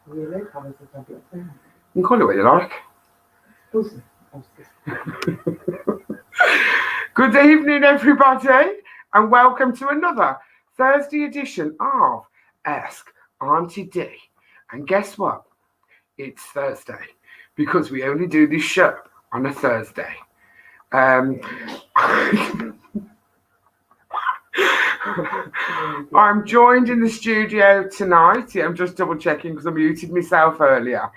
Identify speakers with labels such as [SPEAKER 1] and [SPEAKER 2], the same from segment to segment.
[SPEAKER 1] Really? How is the tablet thing?
[SPEAKER 2] You can call it what you like.
[SPEAKER 1] Pussy.
[SPEAKER 2] Good evening, everybody, and welcome to another Thursday edition of Ask Auntie Dee. And guess what? It's Thursday because we only do this show on a Thursday. I'm joined in the studio tonight. Yeah, I'm just double checking because I muted myself earlier.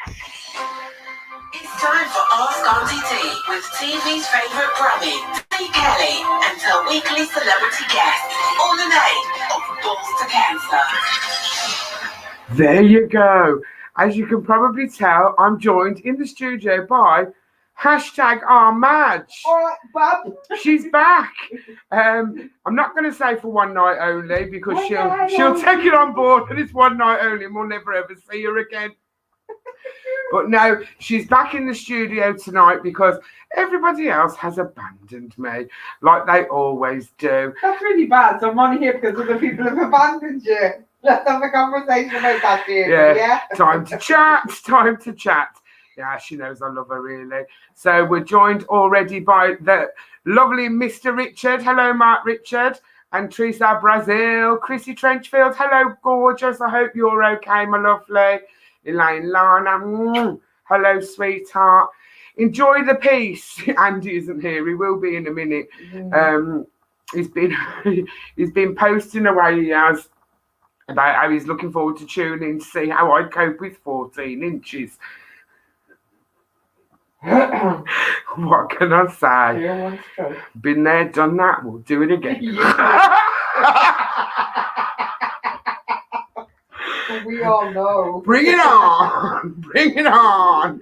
[SPEAKER 3] It's time for Ask Auntie Dee with TV's favourite Grammy, Dee Kelly, and her weekly celebrity guest, all the name of Balls to Cancer.
[SPEAKER 2] There you go. As you can probably tell, I'm joined in the studio by #RMadge.
[SPEAKER 1] All right, Bob.
[SPEAKER 2] She's back. I'm not going to say for one night only because she'll take it on board that it's one night only and we'll never ever see her again. But no, she's back in the studio tonight because everybody else has abandoned me, like they always do.
[SPEAKER 1] That's really bad. So I'm only here because other people have abandoned you. Let's have a conversation about that, dear. Yeah.
[SPEAKER 2] Time to chat. Yeah, she knows I love her really. So we're joined already by the lovely Mr. Richard. Hello, Mark Richard. And Teresa Brazil. Chrissy Trenchfield. Hello, gorgeous. I hope you're okay, my lovely. Elaine Lana. Hello, sweetheart. Enjoy the peace. Andy isn't here. He will be in a minute. He's been posting away, he has, about how he's looking forward to tuning in to see how I cope with 14 inches. What can I say? Been there, done that. We'll do it again.
[SPEAKER 1] We all know.
[SPEAKER 2] Bring it on.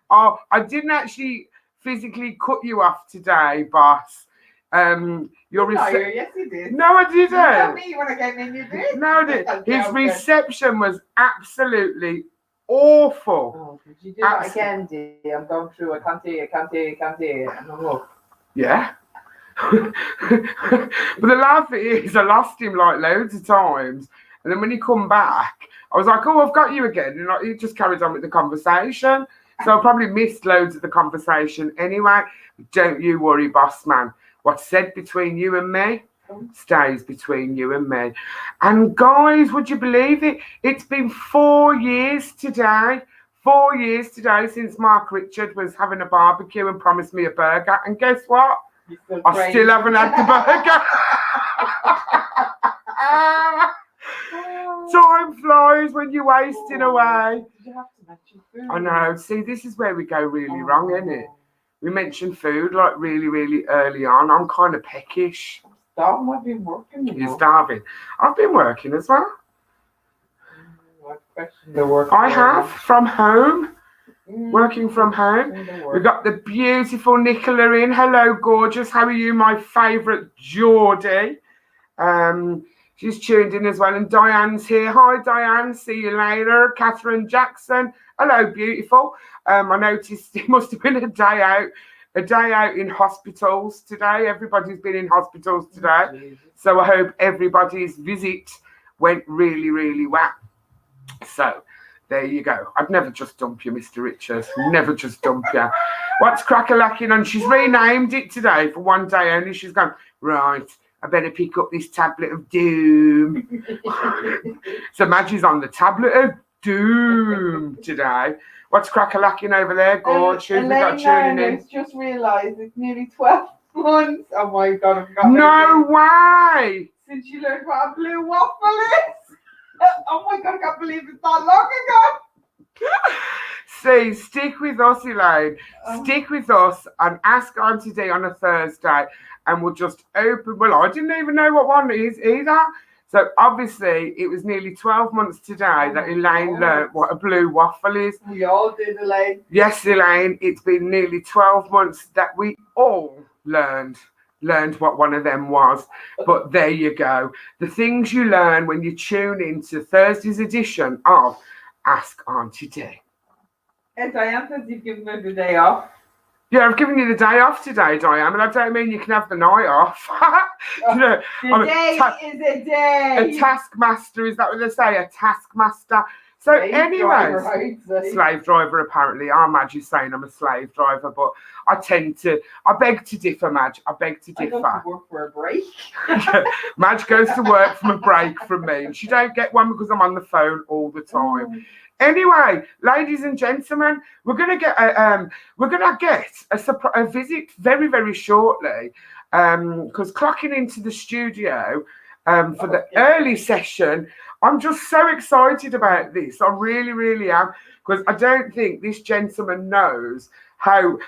[SPEAKER 2] Oh, I didn't actually physically cut you off today, boss.
[SPEAKER 1] Yes, you did.
[SPEAKER 2] No, I didn't.
[SPEAKER 1] You told me when I came in, you did.
[SPEAKER 2] No, I didn't. His reception was absolutely awful.
[SPEAKER 1] Oh, did you do that again, Dee? I'm going through. I can't hear. And I'm up.
[SPEAKER 2] Yeah. But the laugh is, I lost him like loads of times. And then when he come back, I was like, oh, I've got you again. And he just carried on with the conversation. So I probably missed loads of the conversation anyway. Don't you worry, boss man. What's said between you and me stays between you and me. And guys, would you believe it? It's been 4 years today. 4 years today since Mark Richard was having a barbecue and promised me a burger. And guess what? I still haven't had the burger. Time flies when you're wasting away.
[SPEAKER 1] Did you have to mention food?
[SPEAKER 2] I know. See, this is where we go really wrong, isn't it? We mentioned food like really, really early on. I'm kind of peckish.
[SPEAKER 1] Starving. I've been working.
[SPEAKER 2] You're starving. I've been working as well. I have from home. Working from home. We've got the beautiful Nicola in. Hello, gorgeous. How are you, my favourite Geordie? She's tuned in as well. And Diane's here. Hi, Diane. See you later. Catherine Jackson. Hello, beautiful. I noticed it must have been a day out in hospitals today. Everybody's been in hospitals today. So I hope everybody's visit went really, really well. So there you go. I'd never just dump you, Mr. Richards. Never just dump you. What's crack-a-lacking on? She's renamed it today for one day only. She's gone, right, I better pick up this tablet of doom. So Madge is on the tablet of doom today. What's crack-a-lacking over there, gorge? Who's we got tuning in?
[SPEAKER 1] I've just realised it's nearly 12 months. Oh my God, I've got
[SPEAKER 2] no way!
[SPEAKER 1] Since you learned what a blue waffle is. Oh my God, I can't believe it's that long ago.
[SPEAKER 2] See, stick with us, Elaine. Stick with us and Ask Auntie Dee on a Thursday. And we'll just open. Well, I didn't even know what one is either. So obviously, it was nearly 12 months today that Elaine learned what a blue waffle is.
[SPEAKER 1] We all did, Elaine.
[SPEAKER 2] Yes, Elaine. It's been nearly 12 months that we all learned what one of them was. But there you go. The things you learn when you tune into Thursday's edition of Ask Auntie Dee.
[SPEAKER 1] And Diane says you've given her the day off.
[SPEAKER 2] Yeah, I've given you the day off today, Diane, but I don't mean you can have the night off. You know,
[SPEAKER 1] the day is a day.
[SPEAKER 2] A taskmaster, is that what they say? A taskmaster. So
[SPEAKER 1] Slave driver,
[SPEAKER 2] anyways,
[SPEAKER 1] I'd say.
[SPEAKER 2] slave driver apparently. Our Madge is saying I'm a slave driver, but I beg to differ, Madge. I beg to
[SPEAKER 1] I go
[SPEAKER 2] differ.
[SPEAKER 1] to work for a break.
[SPEAKER 2] Madge goes to work from a break from me, and she don't get one because I'm on the phone all the time. Anyway, ladies and gentlemen, we're gonna get a visit very, very shortly, because clocking into the studio for the early session. I'm just so excited about this. I really, really am, because I don't think this gentleman knows how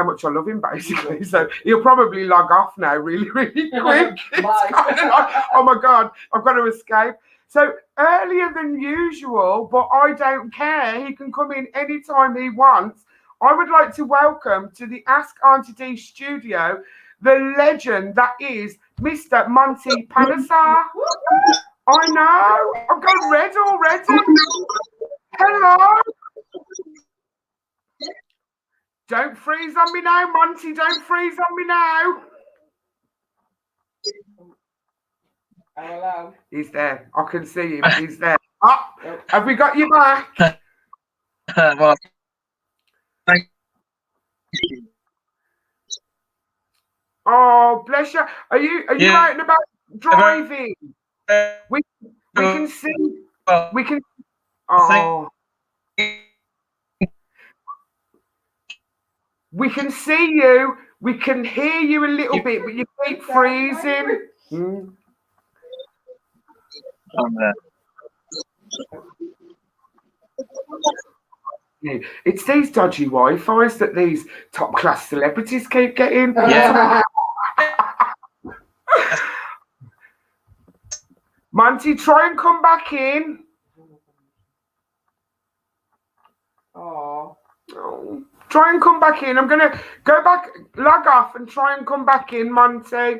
[SPEAKER 2] much I love him, basically. So he'll probably log off now really, really quick. It's kind of like, oh my God, I've got to escape. So earlier than usual, but I don't care. He can come in anytime he wants. I would like to welcome to the Ask Auntie Dee studio the legend that is Mr. Monty Panesar. I know. I've got red already. Hello. Don't freeze on me now, Monty. Don't freeze on me now.
[SPEAKER 1] Hello.
[SPEAKER 2] He's there. I can see him. He's there. Oh, have we got you back?
[SPEAKER 4] Well, thank you.
[SPEAKER 2] Oh, bless you. Are you out and about driving? We can see. We can. Oh. We can see you. We can hear you a little bit, but you keep freezing. It's these dodgy Wi-Fi's that these top-class celebrities keep getting.
[SPEAKER 4] Yeah.
[SPEAKER 2] Monty, try and come back in.
[SPEAKER 1] Oh.
[SPEAKER 2] Try and come back in. I'm going to go back, log off, and try and come back in, Monty.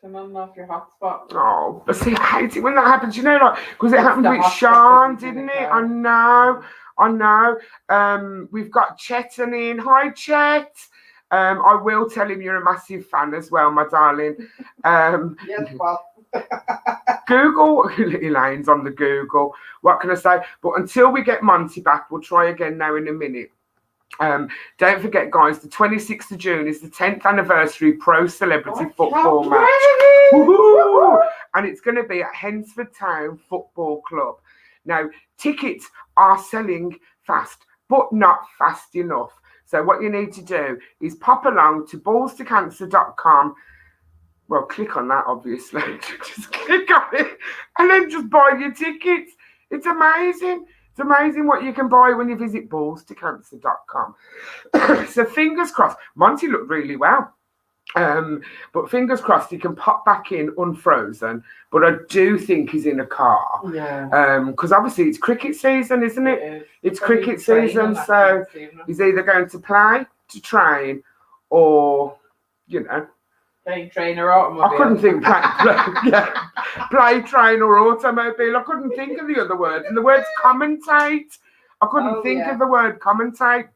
[SPEAKER 1] Turn off your hotspot.
[SPEAKER 2] Oh, but see, I hate it when that happens. You know, like, because it happened with Sean, didn't it? I know. We've got Chetan in. Hi, Chet. I will tell him you're a massive fan as well, my darling.
[SPEAKER 1] Yes, well.
[SPEAKER 2] Google, Elaine's on the Google. What can I say? But until we get Monty back, we'll try again now in a minute. Don't forget, guys, the 26th of June is the 10th anniversary pro celebrity football match. Woo-hoo! And it's going to be at Hensford Town Football Club. Now, tickets are selling fast, but not fast enough. So what you need to do is pop along to ballstocancer.com. Well, click on that, obviously. Just click on it and then just buy your tickets. It's amazing. It's amazing what you can buy when you visit ballstocancer.com. So fingers crossed. Monty looked really well. But fingers crossed he can pop back in unfrozen. But I do think he's in a car.
[SPEAKER 1] Yeah.
[SPEAKER 2] Because obviously it's cricket season, isn't it? It's cricket season, so he's either going to play, to train, or, you know.
[SPEAKER 1] Train or automobile.
[SPEAKER 2] I couldn't think play, train or automobile. I couldn't think of the other words. And the word's commentate. I couldn't think of the word commentate.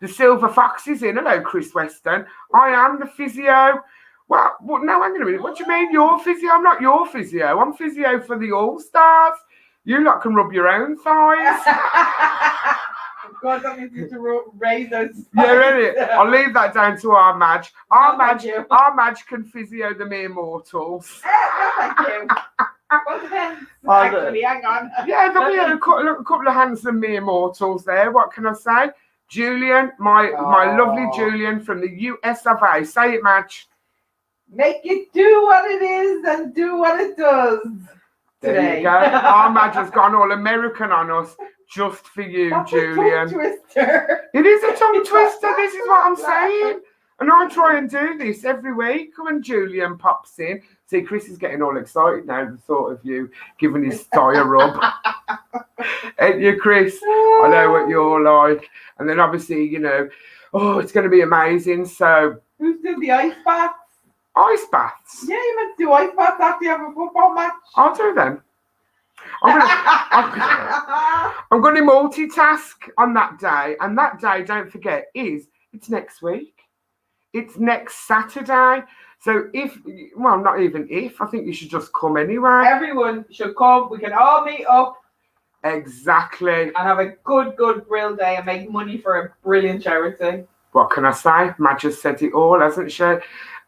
[SPEAKER 2] The Silver Fox is in. Hello, Chris Weston. I am the physio. Well, no, hang on a minute. What do you mean you're physio? I'm not your physio. I'm physio for the All-Stars. You lot can rub your own thighs.
[SPEAKER 1] God, that means you to raise those.
[SPEAKER 2] Yeah, really. I'll leave that down to our Madge. Our Madge can physio the mere mortals.
[SPEAKER 1] No, thank you. Well, depends. Actually, hang on.
[SPEAKER 2] Yeah, there'll be a couple of handsome mere mortals there. What can I say? Julian, my lovely Julian from the US of A. Say it, Madge.
[SPEAKER 1] Make it do what it is and do what it does.
[SPEAKER 2] There you go. Our Madge has gone all American on us. Just for you,
[SPEAKER 1] That's
[SPEAKER 2] Julian.
[SPEAKER 1] A tongue twister.
[SPEAKER 2] It is a tongue twister. This is what I'm saying. And I try and do this every week when Julian pops in. See, Chris is getting all excited now at the thought of you giving his thigh a rub. Ain't you, Chris? I know what you're like. And then obviously, you know, it's going to be amazing. So,
[SPEAKER 1] who's doing the ice baths?
[SPEAKER 2] Ice baths?
[SPEAKER 1] Yeah, you meant to do ice baths after you have a football match.
[SPEAKER 2] I'll do them. I'm going to multitask on that day, and that day, don't forget, it's next week. It's next Saturday. So well, not even if, I think you should just come anyway.
[SPEAKER 1] Everyone should come. We can all meet up
[SPEAKER 2] Exactly.
[SPEAKER 1] and have a good grill day and make money for a brilliant charity.
[SPEAKER 2] What can I say? Madge has said it all, hasn't she?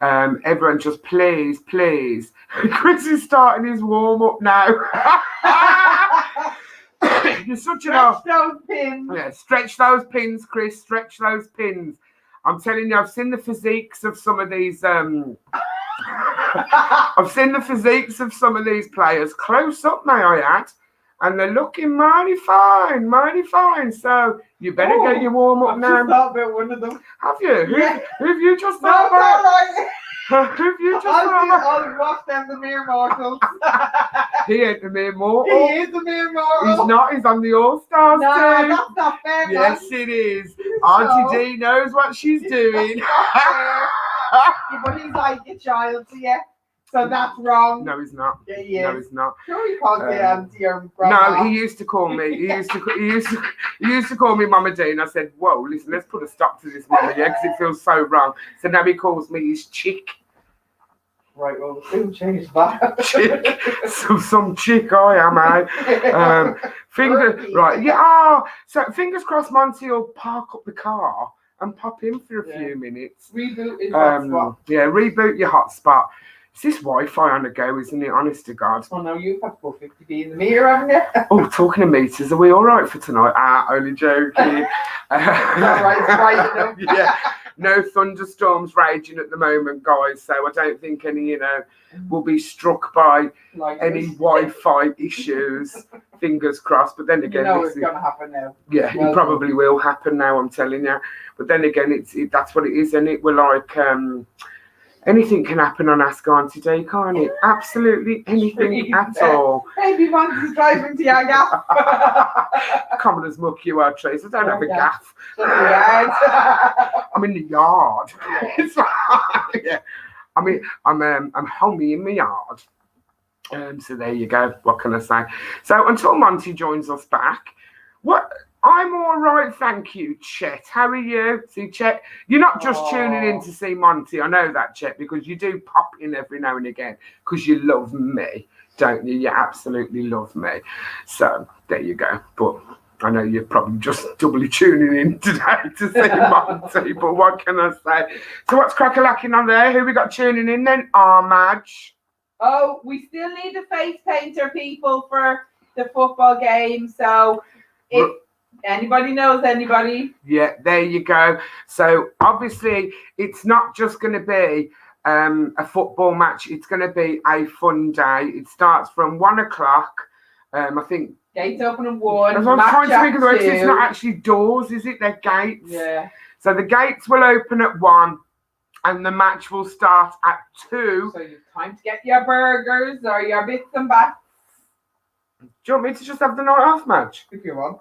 [SPEAKER 2] Everyone just please. Chris is starting his warm-up now. You're such
[SPEAKER 1] Stretch those pins.
[SPEAKER 2] Yeah, stretch those pins, Chris. Stretch those pins. I'm telling you, I've seen the physiques of some of these. I've seen the physiques of some of these players close up, may I add, and they're looking mighty fine. So you better get your warm up now.
[SPEAKER 1] I've just thought about one of them.
[SPEAKER 2] Have you?
[SPEAKER 1] Yeah.
[SPEAKER 2] Who have you just
[SPEAKER 1] No,
[SPEAKER 2] thought
[SPEAKER 1] it's all
[SPEAKER 2] about?
[SPEAKER 1] right.
[SPEAKER 2] Who have you just thought about?
[SPEAKER 1] I'll watch them, the mere mortals.
[SPEAKER 2] He ain't the mere mortal.
[SPEAKER 1] He is the mere mortal.
[SPEAKER 2] He's not. He's on the All Stars
[SPEAKER 1] No,
[SPEAKER 2] team.
[SPEAKER 1] that's not fair,
[SPEAKER 2] Yes,
[SPEAKER 1] man.
[SPEAKER 2] it is. Auntie Dee knows what she's doing.
[SPEAKER 1] That's not fair. Yeah, but he's like a child to you, so that's wrong.
[SPEAKER 2] No, he's not.
[SPEAKER 1] Yeah, he
[SPEAKER 2] No,
[SPEAKER 1] is.
[SPEAKER 2] he's not.
[SPEAKER 1] Sure, he calls me auntie or grandma.
[SPEAKER 2] No, he used to call me. He used to call me Mama D, and I said, "Whoa, listen, let's put a stop to this, Mama, yeah, because it feels so wrong." So now he calls me his chick.
[SPEAKER 1] Right, well, we'll soon change that.
[SPEAKER 2] Chick, some chick I am, eh? Right, yeah. Oh, so fingers crossed, Monty will park up the car and pop in for a few minutes.
[SPEAKER 1] Reboot his hotspot.
[SPEAKER 2] Yeah, reboot your hotspot. It's this Wi-Fi on the go, isn't it? Honest to God.
[SPEAKER 1] Oh no, you've had to put 50p in the mirror, haven't you?
[SPEAKER 2] Oh, talking of meters, are we all right for tonight? Only joking.
[SPEAKER 1] All right, it's right enough.
[SPEAKER 2] Yeah, no thunderstorms raging at the moment, guys. So I don't think any, will be struck by
[SPEAKER 1] Like
[SPEAKER 2] any
[SPEAKER 1] this.
[SPEAKER 2] Wi-Fi issues. Fingers crossed. But then
[SPEAKER 1] You
[SPEAKER 2] again,
[SPEAKER 1] know
[SPEAKER 2] this
[SPEAKER 1] it's
[SPEAKER 2] is-
[SPEAKER 1] going to happen now.
[SPEAKER 2] yeah,
[SPEAKER 1] Well
[SPEAKER 2] it probably will happen now. I'm telling you. But then again, that's what it is, and it? We're like. Anything can happen on Ask Auntie Dee, can't it? Absolutely anything at all.
[SPEAKER 1] Maybe once he's driving to your gap.
[SPEAKER 2] Common as muck you are, Trace. I don't have a gaff. I'm in the yard. It's like, yeah. I mean, I'm homey in my yard. So there you go. What can I say? So until Monty joins us back, I'm all right, thank you, Chet. How are you? See, Chet, you're not just tuning in to see Monty. I know that, Chet, because you do pop in every now and again because you love me, don't you? You absolutely love me. So there you go. But I know you're probably just doubly tuning in today to see Monty. But what can I say? So what's crack-a-lacking on there? Who we got tuning in then? Madge.
[SPEAKER 1] Oh, we still need a face painter, people, for the football game. So if anybody knows anybody.
[SPEAKER 2] Yeah, there you go. So obviously it's not just going to be a football match. It's going to be a fun day. It starts from 1:00. I think
[SPEAKER 1] Gates open at 1.
[SPEAKER 2] I'm trying to think of the way.
[SPEAKER 1] 2.
[SPEAKER 2] It's not actually doors, is it? They're gates.
[SPEAKER 1] Yeah.
[SPEAKER 2] So the gates will open at 1 and the match will start at 2.
[SPEAKER 1] So you've time to get your burgers or your bits and bats.
[SPEAKER 2] Do you want me to just have the night off, Madge?
[SPEAKER 1] If you want.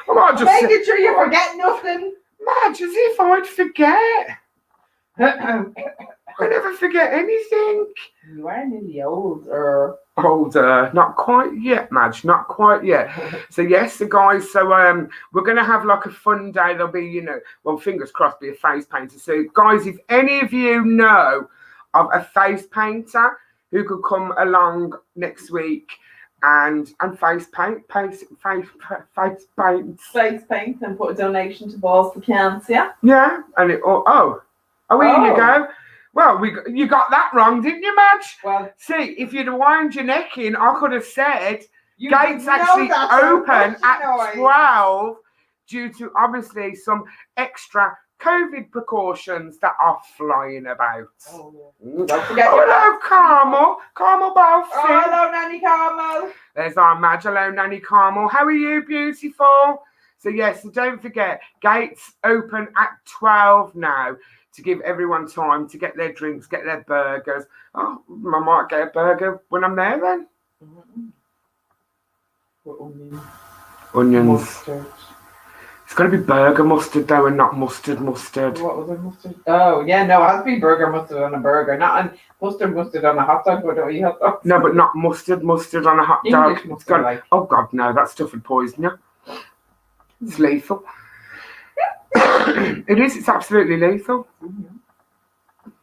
[SPEAKER 2] I might just
[SPEAKER 1] Making sure you forget nothing.
[SPEAKER 2] Madge, as if I'd forget. I never forget anything.
[SPEAKER 1] You are nearly old, or
[SPEAKER 2] Older, not quite yet, Madge, not quite yet. So yes, the guys. So we're gonna have like a fun day. There'll be, well, fingers crossed, be a face painter. So guys, if any of you know of a face painter who could come along next week and face paint, face paint.
[SPEAKER 1] face paint and put a donation to Balls for Cancer.
[SPEAKER 2] Yeah, and here you go. Well, you got that wrong, didn't you, Madge?
[SPEAKER 1] Well,
[SPEAKER 2] see, if you'd wound your neck in, I could have said
[SPEAKER 1] you
[SPEAKER 2] gates
[SPEAKER 1] know
[SPEAKER 2] actually
[SPEAKER 1] that, so
[SPEAKER 2] open
[SPEAKER 1] of course
[SPEAKER 2] at
[SPEAKER 1] you know it.
[SPEAKER 2] 12 due to obviously some extra COVID precautions that are flying about.
[SPEAKER 1] Oh, yeah.
[SPEAKER 2] Mm.
[SPEAKER 1] Don't forget
[SPEAKER 2] Hello, Carmel. Carmel Balfour.
[SPEAKER 1] Oh, hello, Nanny Carmel.
[SPEAKER 2] There's our Madge. Hello, Nanny Carmel. How are you, beautiful? So, yes, so don't forget, gates open at 12 now to give everyone time to get their drinks, get their burgers. Oh, I might get a burger when I'm there then. Onions.
[SPEAKER 1] Mustard.
[SPEAKER 2] It's got to be burger mustard though, and not mustard.
[SPEAKER 1] What was it, mustard? Oh, yeah, no, it has to be burger mustard on a burger, not mustard on a hot dog. What do we have?
[SPEAKER 2] No, but not mustard on a hot dog.
[SPEAKER 1] English
[SPEAKER 2] It's
[SPEAKER 1] mustard,
[SPEAKER 2] got,
[SPEAKER 1] like.
[SPEAKER 2] oh God, no, that stuff would poison you. It's lethal. It is. It's absolutely lethal.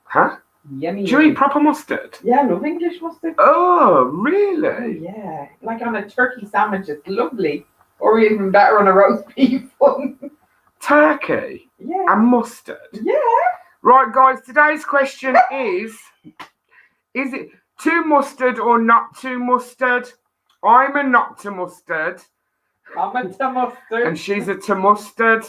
[SPEAKER 2] Huh?
[SPEAKER 1] Yummy.
[SPEAKER 2] Do you eat proper mustard?
[SPEAKER 1] Yeah, I love English mustard.
[SPEAKER 2] Oh,
[SPEAKER 1] Oh,
[SPEAKER 2] really?
[SPEAKER 1] yeah. Like on a turkey sandwich, it's lovely. Or even better on a roast beef one.
[SPEAKER 2] Turkey
[SPEAKER 1] Yeah.
[SPEAKER 2] and mustard.
[SPEAKER 1] Yeah.
[SPEAKER 2] Right, guys. Today's question is it too mustard or not too mustard? I'm a not to mustard,
[SPEAKER 1] I'm a mustard.
[SPEAKER 2] and she's a to mustard.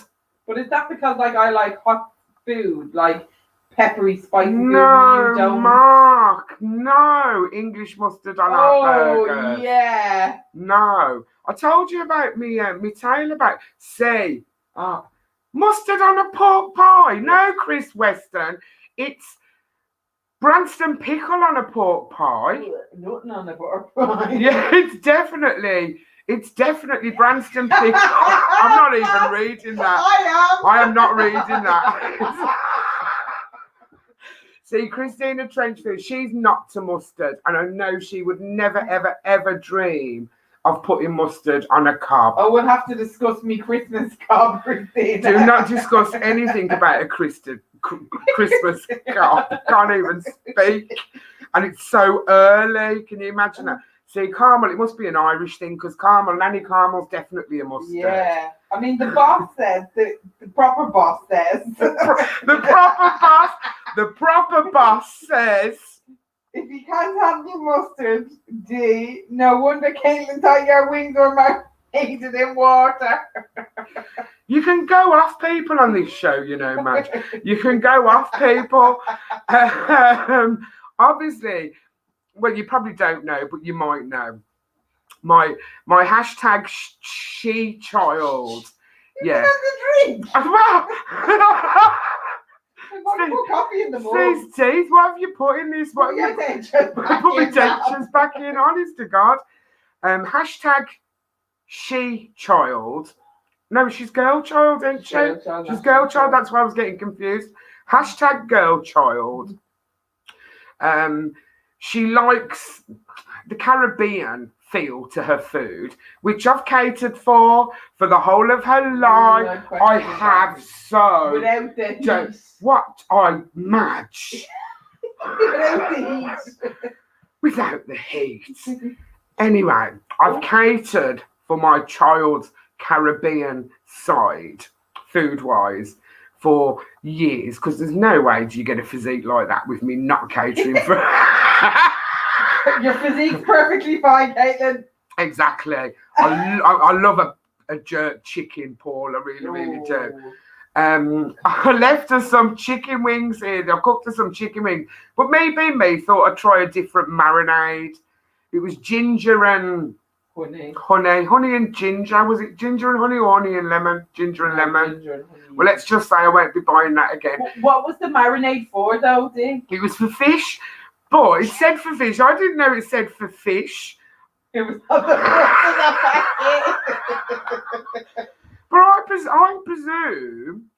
[SPEAKER 1] But is that because like I like hot food, like peppery, spicy food?
[SPEAKER 2] No,
[SPEAKER 1] You don't.
[SPEAKER 2] Mark. No, English mustard on our burgers.
[SPEAKER 1] Oh yeah.
[SPEAKER 2] No, I told you about me tale about say mustard on a pork pie. No, Chris Weston, it's Branston pickle on a pork pie.
[SPEAKER 1] Nothing on the pork pie.
[SPEAKER 2] Yeah, it's definitely Branston pickle. I'm not even reading that. I am not reading that. See, Christina Trenchfield, she's not to mustard, and I know she would never, ever, ever dream of putting mustard on a cob.
[SPEAKER 1] Oh, we'll have to discuss me Christmas cob, Christina.
[SPEAKER 2] Do not discuss anything about a Christmas cob. Can't even speak. And it's so early. Can you imagine that? See, caramel, it must be an Irish thing, because Nanny Caramel's definitely a mustard.
[SPEAKER 1] Yeah. I mean, the boss says, the proper boss says.
[SPEAKER 2] The proper boss says,
[SPEAKER 1] if you can't have the mustard, Dee, no wonder Caitlin thought your wings were marinated in water.
[SPEAKER 2] you can go off people on this show, you know, Madge. You can go off people. Obviously, well, you probably don't know, but you might know. My hashtag she child. Yeah.
[SPEAKER 1] The drink. Coffee in the morning.
[SPEAKER 2] These teeth, what have you put in this? What have you put my dentures back in? Honest to God. Hashtag she child. No, she's girl child, isn't she? She's girl child. That's why I was getting confused. Hashtag girl child. She likes the Caribbean feel to her food, which I've catered for the whole of her life. I have so.
[SPEAKER 1] Without the heat.
[SPEAKER 2] What I match.
[SPEAKER 1] Without the heat.
[SPEAKER 2] Without the heat. Anyway, I've catered for my child's Caribbean side, food-wise, for years, because there's no way do you get a physique like that with me not catering for.
[SPEAKER 1] Your physique's perfectly fine, Caitlin.
[SPEAKER 2] Exactly. I love a jerk chicken, Paul. I really do. I left her some chicken wings here. I cooked her some chicken wings. But me thought I'd try a different marinade. It was ginger and honey and ginger. Was it ginger and honey or honey and lemon? Ginger and lemon.
[SPEAKER 1] Ginger and honey.
[SPEAKER 2] Well, let's just say I won't be buying that again.
[SPEAKER 1] What was the marinade for, though, Dee?
[SPEAKER 2] It was for fish. But it said for fish. I didn't know it said for fish.
[SPEAKER 1] It was on the front of the packet.
[SPEAKER 2] But I presume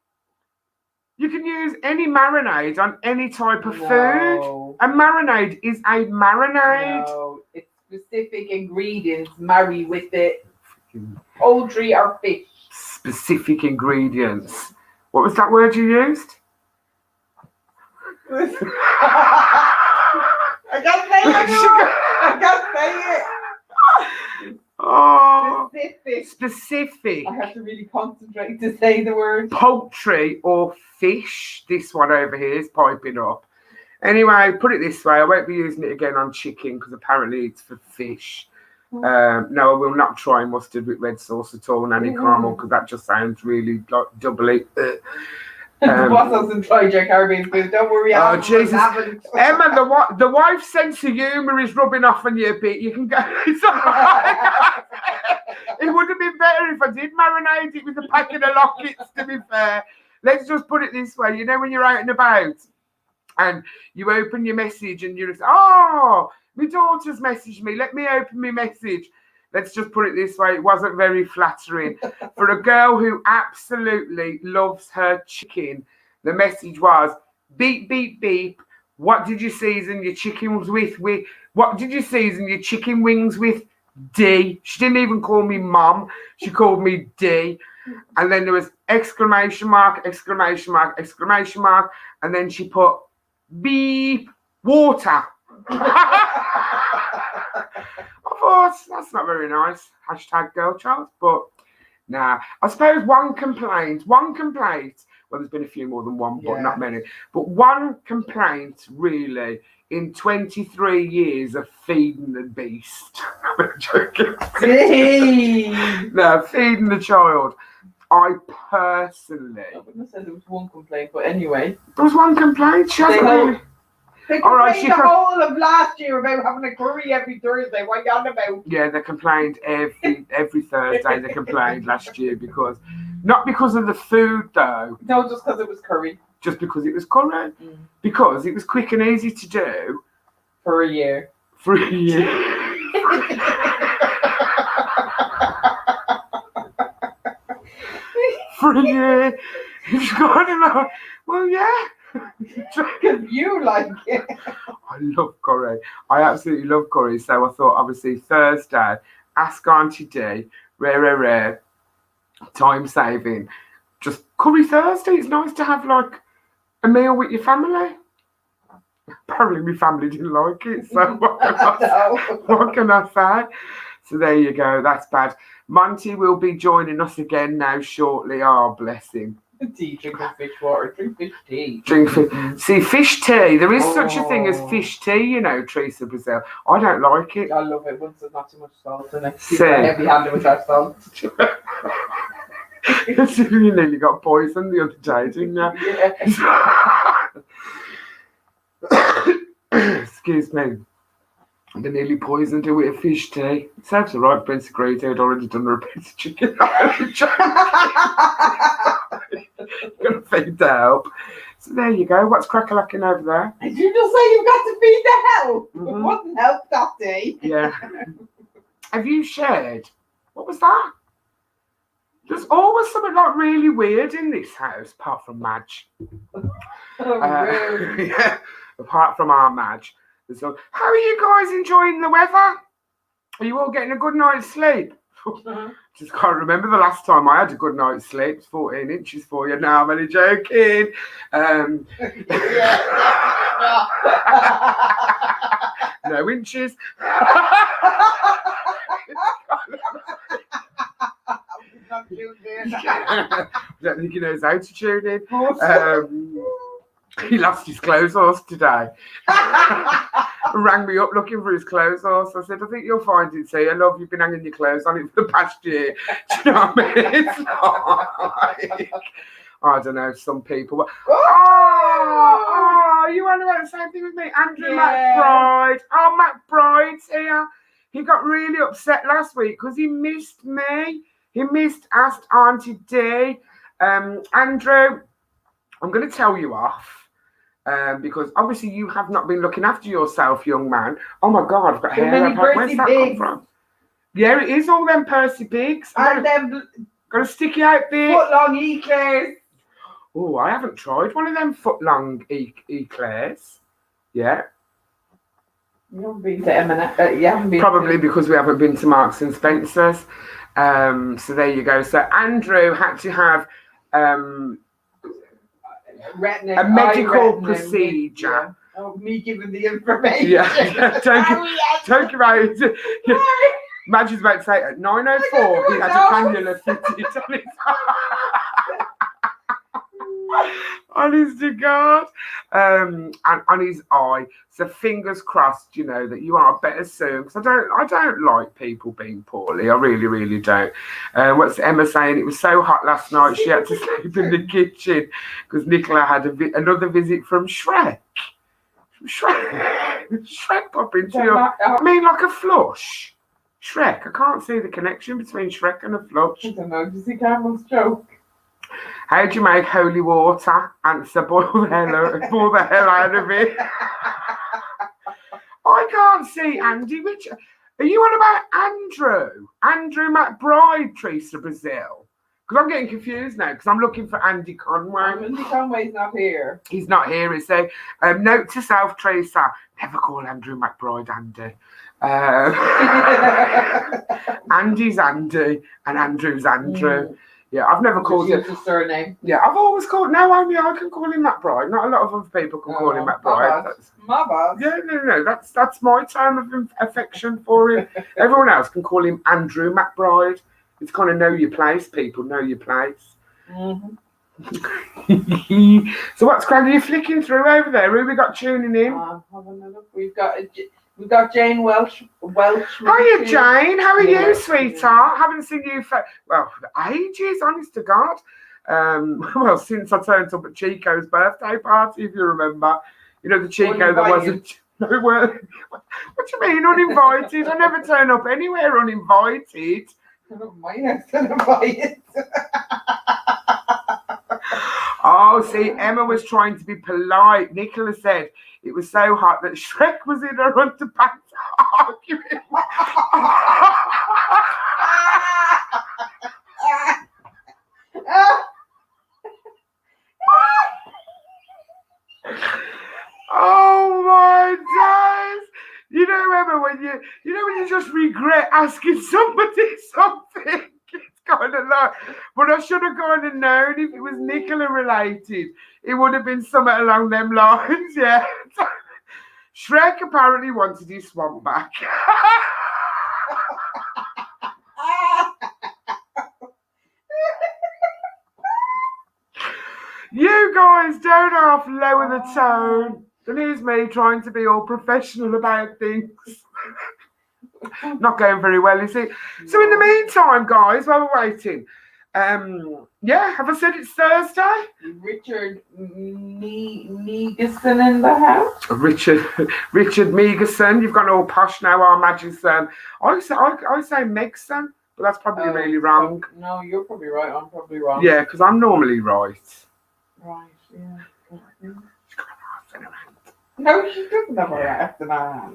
[SPEAKER 2] you can use any marinade on any type of food. A marinade is a marinade.
[SPEAKER 1] No, it's specific ingredients marry with it. Poultry or fish.
[SPEAKER 2] Specific ingredients. What was that word you used?
[SPEAKER 1] I can't say it. I can't say it.
[SPEAKER 2] Oh,
[SPEAKER 1] Specific.
[SPEAKER 2] specific.
[SPEAKER 1] I have to really concentrate to say the word.
[SPEAKER 2] Poultry or fish. This one over here is piping up. Anyway, put it this way. I won't be using it again on chicken because apparently it's for fish. No, I will not try mustard with red sauce at all, Nanny Caramel, because that just sounds really like doubly.
[SPEAKER 1] The boss hasn't tried your Caribbean food. Don't worry.
[SPEAKER 2] Oh, Jesus. Emma, the wife's sense of humour is rubbing off on you a bit. You can go. It's all right. It would have been better if I did marinate it with a packet of lockets, to be fair. Let's just put it this way. You know when you're out and about and you open your message and you're just, oh, my daughter's messaged me. Let me open my message. Let's just put it this way. It wasn't very flattering. For a girl who absolutely loves her chicken, the message was, beep, beep, beep. What did you season your chickens with? What did you season your chicken wings with? D. She didn't even call me Mum. She called me D. And then there was exclamation mark, exclamation mark, exclamation mark. And then she put beep water. I thought, that's not very nice. Hashtag girl child. But nah, I suppose one complaint. Well, there's been a few more than one, but not many. But one complaint, really, in 23 years of feeding the beast. I'm joking. No, feeding the child. I personally.
[SPEAKER 1] I wouldn't have said there was one complaint, but anyway.
[SPEAKER 2] There was one complaint. She hasn't really.
[SPEAKER 1] They complained the whole of last year about having a curry every Thursday. What are you on about?
[SPEAKER 2] Yeah, they complained every Thursday. They complained last year not because of the food though.
[SPEAKER 1] No, just because it was curry.
[SPEAKER 2] Just because it was curry. Because it was quick and easy to do.
[SPEAKER 1] For a year.
[SPEAKER 2] For a year. For a year. You've got to know. Well, yeah.
[SPEAKER 1] Because you like it.
[SPEAKER 2] I love curry. I absolutely love curry. So I thought, obviously, Thursday, ask Auntie Dee, rare, time saving. Just curry Thursday. It's nice to have like a meal with your family. Apparently, my family didn't like it. So what can I say? So there you go. That's bad. Monty will be joining us again now shortly. Oh, bless him.
[SPEAKER 1] Tea, drinking fish water, drink fish tea.
[SPEAKER 2] See, fish tea. There is such a thing as fish tea, you know, Teresa Brazil. I don't like it.
[SPEAKER 1] I love it once there's not too much salt in it. Heavy-handed with that salt.
[SPEAKER 2] You nearly got poisoned the other day, didn't you? Excuse me. They nearly poisoned her with a fish tea. It sounds alright, Prince of Great had already done her a piece of chicken. Gonna feed the help. So there you go. What's crack-a-lacking over there?
[SPEAKER 1] Did you just say you've got to feed the help? It wasn't help that day.
[SPEAKER 2] Yeah. Have you shared? What was that? There's always something like really weird in this house, apart from Madge. Yeah, apart from our Madge. So, how are you guys enjoying the weather? Are you all getting a good night's sleep? Just can't remember the last time I had a good night's sleep. It's 14 inches for you now. I'm only joking. No inches. I don't think he knows how to tune in. He lost his clothes horse today. Rang me up looking for his clothes horse. I said, I think you'll find it here. Love, you've been hanging your clothes on it for the past year. Do you know what I mean? It's like, I don't know, some people. You want to about the same thing with me? Andrew McBride. Oh, McBride's here. He got really upset last week because he missed me. He missed Asked Auntie Dee. Andrew, I'm going to tell you off. Because obviously you have not been looking after yourself, young man. Oh my God, I've got hair. Where's that come from? Yeah, it is all them Percy pigs.
[SPEAKER 1] And them
[SPEAKER 2] got a sticky out there.
[SPEAKER 1] Foot-long eclairs.
[SPEAKER 2] Oh, I haven't tried one of them foot-long eclairs. Yeah.
[SPEAKER 1] You haven't been to M&S.
[SPEAKER 2] Probably because we haven't been to Marks and Spencer's. So there you go. So Andrew had to have a medical procedure.
[SPEAKER 1] Oh, me giving the information.
[SPEAKER 2] Yeah, don't give out. Madge's about to say at 9:04 he had a cannula fitted on his honest to God, and on his eye. So fingers crossed, you know, that you are better soon. Because I don't like people being poorly. I really, really don't. What's Emma saying? It was so hot last night. She had to sleep in the kitchen because Nicola had another visit from Shrek. Shrek pop into you. I mean, like a flush. Shrek. I can't see the connection between Shrek and a flush.
[SPEAKER 1] I don't know. Does he camel stroke?
[SPEAKER 2] How do you make holy water? Answer, boil the hell out of it. I can't see Andy. Which are you on about? Andrew? Andrew McBride, Teresa Brazil? Because I'm getting confused now because I'm looking for Andy Conway.
[SPEAKER 1] Andy Conway's not here.
[SPEAKER 2] He's not here, is he? Note to self, Teresa, never call Andrew McBride Andy. Andy's Andy and Andrew's Andrew. Yeah, I've never called him.
[SPEAKER 1] Use his surname.
[SPEAKER 2] Yeah, I've always called. No, only I can call him McBride. Not a lot of other people can call him McBride.
[SPEAKER 1] My bad.
[SPEAKER 2] Yeah, no. That's my term of affection for him. Everyone else can call him Andrew McBride. It's kind of know your place, people. Know your place.
[SPEAKER 1] Mm-hmm.
[SPEAKER 2] So what's cracking? You flicking through over there? Who we got tuning in?
[SPEAKER 1] Have another. We've got Jane Welsh.
[SPEAKER 2] Hiya, Jane. How are you, sweetheart? Haven't seen you for ages. Honest to God. Well, since I turned up at Chico's birthday party, if you remember. You know the Chico that wasn't. No, what do you mean uninvited? I never turn up anywhere uninvited.
[SPEAKER 1] My house uninvited.
[SPEAKER 2] Oh, see, Emma was trying to be polite. Nicola said it was so hot that Shrek was in her underpants arguing. Oh my days! You know, Emma, when you just regret asking somebody something. It's kind of like, but I should have kind of known if it was Nicola related. It would have been something along them lines, yeah. Shrek apparently wanted his swamp back. You guys don't half lower the tone. And here's me trying to be all professional about things. Not going very well, is it? So in the meantime, guys, while we're waiting, have I said it's Thursday?
[SPEAKER 1] Richard Meegerson in the house.
[SPEAKER 2] Richard Meegerson. You've gone all posh now, I imagine. I say Megson, but that's probably really wrong.
[SPEAKER 1] No, you're probably right. I'm probably wrong.
[SPEAKER 2] Yeah, because I'm normally right.
[SPEAKER 1] Right, yeah. No, she doesn't have a right after that.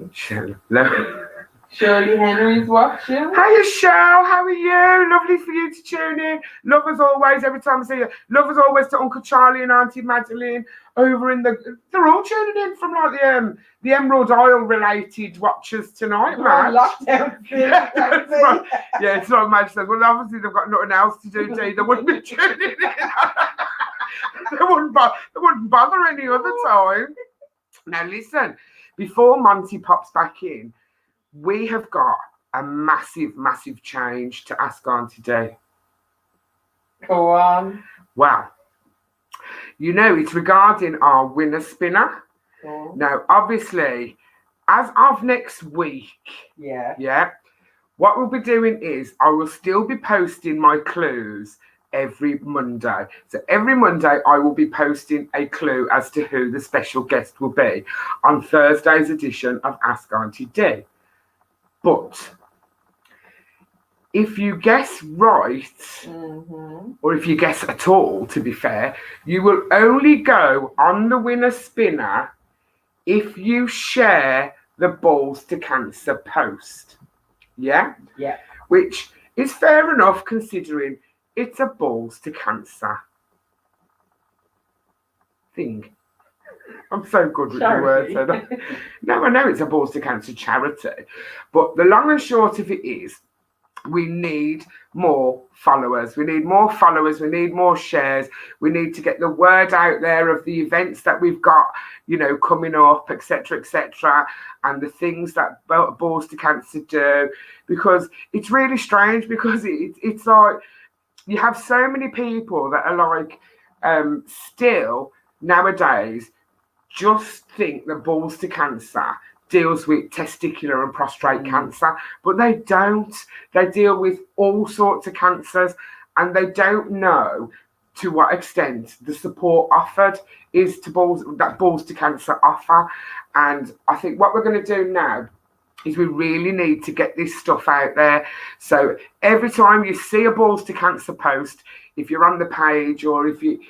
[SPEAKER 1] Shirley Henry's watching.
[SPEAKER 2] Hiya, Shell. How are you? Lovely for you to tune in. Love as always. Every time I see you. Love as always to Uncle Charlie and Auntie Madeline over in the. They're all tuning in from like the Emerald Isle related watchers tonight, man.
[SPEAKER 1] Lockdown.
[SPEAKER 2] Yeah, that's right. Yeah, it's like Madge says. Well, obviously they've got nothing else to do. They wouldn't be tuning in. They wouldn't bother any other time. Now listen, before Monty pops back in, we have got a massive, massive change to ask Auntie Dee.
[SPEAKER 1] Go on.
[SPEAKER 2] Well, you know, it's regarding our winner spinner.
[SPEAKER 1] Oh.
[SPEAKER 2] Now, obviously, as of next week, what we'll be doing is I will still be posting my clues every Monday. So every Monday I will be posting a clue as to who the special guest will be on Thursday's edition of Ask Auntie Dee. But if you guess right, or if you guess at all, to be fair, you will only go on the winner spinner if you share the Balls to Cancer post. Yeah?
[SPEAKER 1] Yeah.
[SPEAKER 2] Which is fair enough considering it's a Balls to Cancer thing. I'm so good with the words. No, I know it's a Balls to Cancer charity. But the long and short of it is, we need more followers. We need more followers. We need more shares. We need to get the word out there of the events that we've got, coming up, etc., and the things that Balls to Cancer do. Because it's really strange because it's like, you have so many people that are like, still nowadays just think that Balls to Cancer deals with testicular and prostate cancer, but they don't. They deal with all sorts of cancers, and they don't know to what extent the support offered is to Balls to Cancer offer. And I think what we're going to do now is we really need to get this stuff out there. So every time you see a Balls to Cancer post, if you're on the page, or if you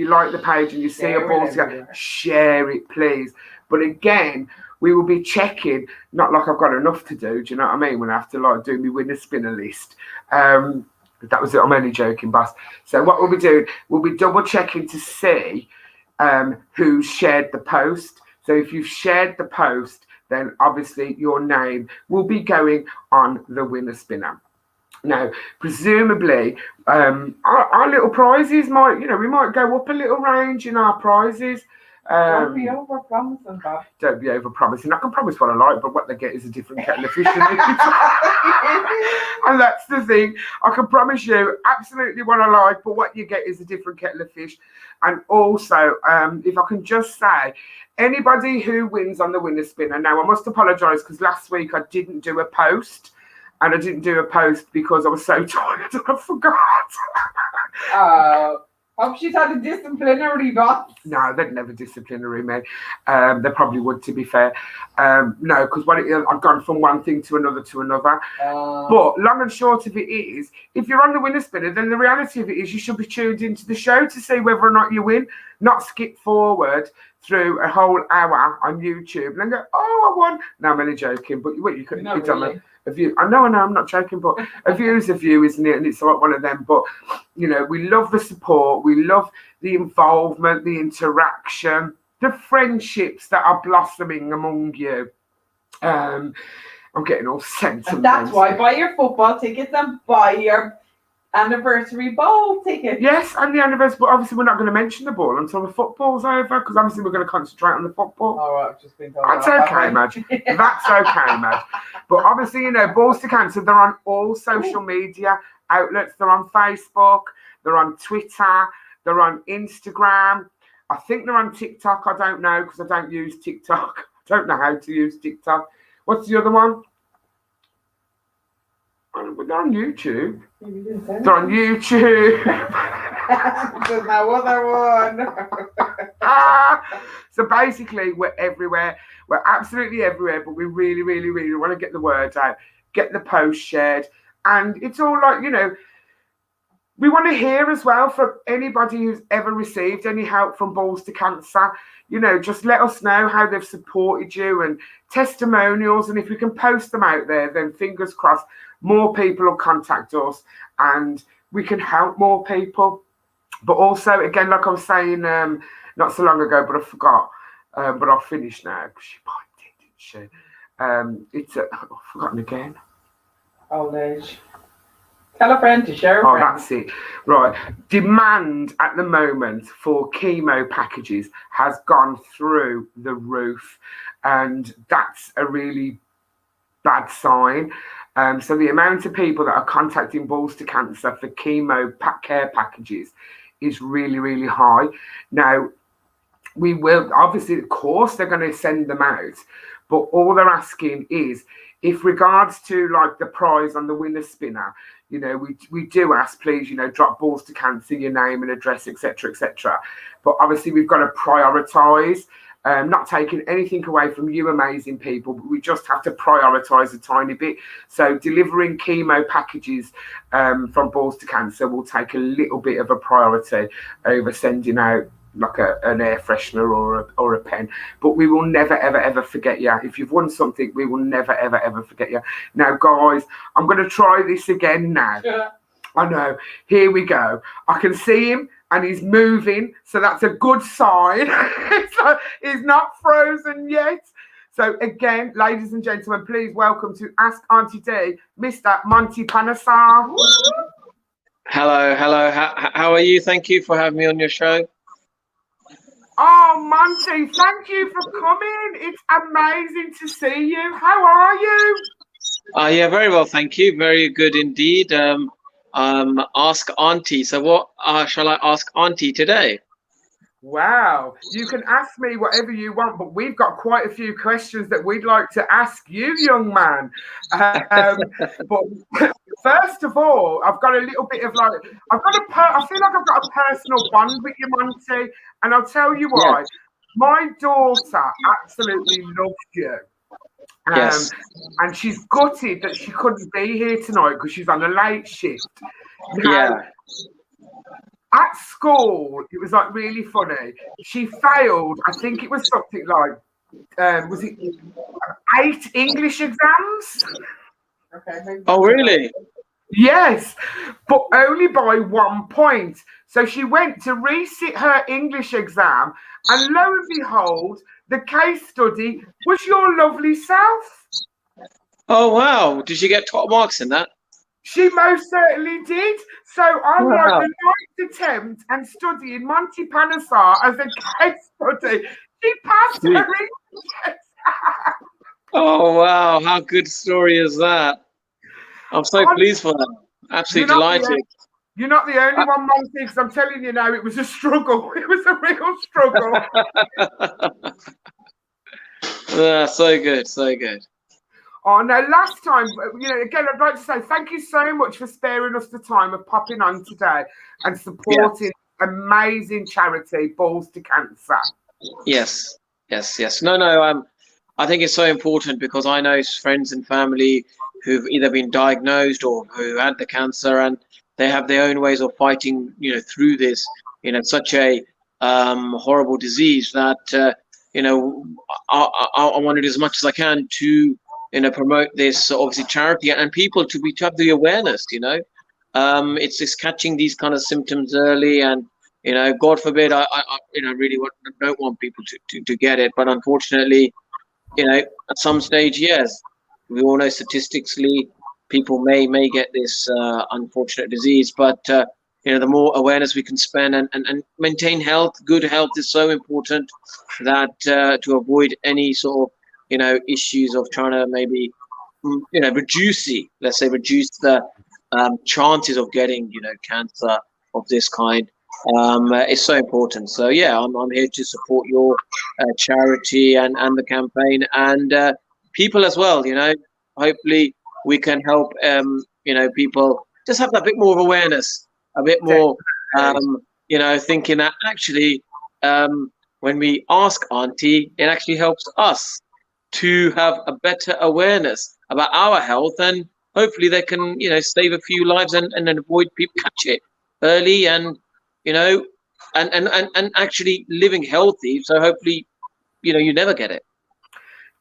[SPEAKER 2] like the page and you see a Balls to Cancer, share it, please. But again, we will be checking, not like I've got enough to do you know what I mean, when I have to do my winner spinner list. That was it, I'm only joking, boss. So what we'll be doing, we'll be double checking to see who shared the post. So if you've shared the post, then obviously your name will be going on the winner spinner. Now, presumably, our little prizes might, we might go up a little range in our prizes.
[SPEAKER 1] Don't be over promising, Bob.
[SPEAKER 2] Don't be over promising. I can promise what I like, but what they get is a different kettle of fish. And that's the thing. I can promise you absolutely what I like, but what you get is a different kettle of fish. And also, if I can just say, anybody who wins on the winner spinner. Now, I must apologise because last week I didn't do a post. And I didn't do a post because I was so tired and I forgot.
[SPEAKER 1] Hope she's had a disciplinary box.
[SPEAKER 2] No, they'd never disciplinary me. They probably would, to be fair. No, because I've gone from one thing to another. But long and short of it is, if you're on the winner spinner, then the reality of it is you should be tuned into the show to see whether or not you win, not skip forward through a whole hour on YouTube and then go, oh, I won. No, I'm only joking, but you couldn't be done a view. I know, I'm not joking, but a view is a view, isn't it? And it's like one of them. But, we love the support. We love the involvement, the interaction, the friendships that are blossoming among you. I'm getting all sentimental.
[SPEAKER 1] And that's why buy your football tickets and buy your anniversary ball ticket.
[SPEAKER 2] Yes, and the anniversary, but obviously we're not going to mention the ball until the football's over, because obviously we're going to concentrate on the football.
[SPEAKER 1] All right, I've just been told.
[SPEAKER 2] That's okay, Madge. That's okay, Madge. But obviously, Balls to Cancer, they're on all social media outlets. They're on Facebook, they're on Twitter, they're on Instagram. I think they're on TikTok. I don't know, because I don't use TikTok. I don't know how to use TikTok. What's the other one? They're on YouTube. They're on YouTube.
[SPEAKER 1] There's no other one.
[SPEAKER 2] So basically, we're everywhere. We're absolutely everywhere, but we really, really, really want to get the word out, get the post shared. And it's all like, we want to hear as well from anybody who's ever received any help from Balls to Cancer. Just let us know how they've supported you and testimonials. And if we can post them out there, then fingers crossed, more people will contact us and we can help more people. But also, again, like I was saying not so long ago, but I forgot. But I'll finish now because she didn't she? I've forgotten again.
[SPEAKER 1] Old age. Tell a friend to share a friend.
[SPEAKER 2] That's it. Right. Demand at the moment for chemo packages has gone through the roof. And that's a really bad sign. So the amount of people that are contacting Balls to Cancer for chemo care packages is really, really high. Now, we will, obviously, of course, they're going to send them out. But all they're asking is, if regards to like the prize on the winner spinner, we do ask, please, drop Balls to Cancer, your name and address, etc., etc. But obviously, we've got to prioritise. Not taking anything away from you amazing people, but we just have to prioritise a tiny bit. So delivering chemo packages from Balls to Cancer will take a little bit of a priority over sending out like an air freshener or a pen. But we will never, ever, ever forget you. If you've won something, we will never, ever, ever forget you. Now, guys, I'm going to try this again now. Yeah. I know. Here we go. I can see him. And he's moving, so that's a good sign. So he's not frozen yet. So again, ladies and gentlemen, please welcome to Ask Auntie Dee, Mr. Monty Panesar.
[SPEAKER 4] Hello. How are you? Thank you for having me on your show.
[SPEAKER 2] Oh, Monty, thank you for coming. It's amazing to see you. How are you?
[SPEAKER 4] Yeah, very well, thank you. Very good indeed. Ask Auntie. So what shall I ask Auntie today?
[SPEAKER 2] Wow, you can ask me whatever you want, but we've got quite a few questions that we'd like to ask you, young man. But first of all, I've got a little bit of like, I feel like I've got a personal bond with you, Monty, and I'll tell you why. Yeah. My daughter absolutely loves you.
[SPEAKER 4] Yes.
[SPEAKER 2] And she's gutted that she couldn't be here tonight because she's on a late shift. Now,
[SPEAKER 4] yeah.
[SPEAKER 2] At school, it was like really funny. She failed, I think it was something like, was it 8 English exams?
[SPEAKER 1] Okay.
[SPEAKER 4] Oh, really?
[SPEAKER 2] Yes, but only by 1 point. So she went to resit her English exam, and lo and behold, the case study was your lovely self.
[SPEAKER 4] Oh, wow. Did she get top marks in that?
[SPEAKER 2] She most certainly did. So on like
[SPEAKER 4] Wow.
[SPEAKER 2] the ninth attempt and studying Monty Panesar as a case study, she passed her
[SPEAKER 4] Sweet.
[SPEAKER 2] English.
[SPEAKER 4] Oh wow, how good story is that? I'm so pleased for them.
[SPEAKER 2] You're
[SPEAKER 4] Absolutely
[SPEAKER 2] not
[SPEAKER 4] delighted.
[SPEAKER 2] you're not the only one, Monty, because I'm telling you now, it was a struggle. It was a real struggle.
[SPEAKER 4] So good, so good.
[SPEAKER 2] Oh no, last time, again, I'd like to say thank you so much for sparing us the time of popping on today and
[SPEAKER 4] Yeah.
[SPEAKER 2] supporting amazing charity, Balls to Cancer.
[SPEAKER 4] Yes, yes, yes. No. I think it's so important because I know friends and family who've either been diagnosed or who had the cancer, and they have their own ways of fighting, through this, such a horrible disease that, I want to do as much as I can to, promote this obviously charity and people to have the awareness, it's just catching these kind of symptoms early and, God forbid, I really don't want people to get it, but unfortunately, at some stage, yes, we all know statistically people may get this unfortunate disease, but the more awareness we can spend and maintain health, good health is so important that to avoid any sort of issues of trying to maybe reduce the chances of getting cancer of this kind. It's so important. So yeah, I'm here to support your charity and the campaign and people as well. Hopefully we can help. People just have a bit more of awareness, a bit more. Thinking that actually, when we ask Auntie, it actually helps us to have a better awareness about our health, and hopefully they can save a few lives and avoid people catch it early and and actually living healthy, so hopefully you never get it.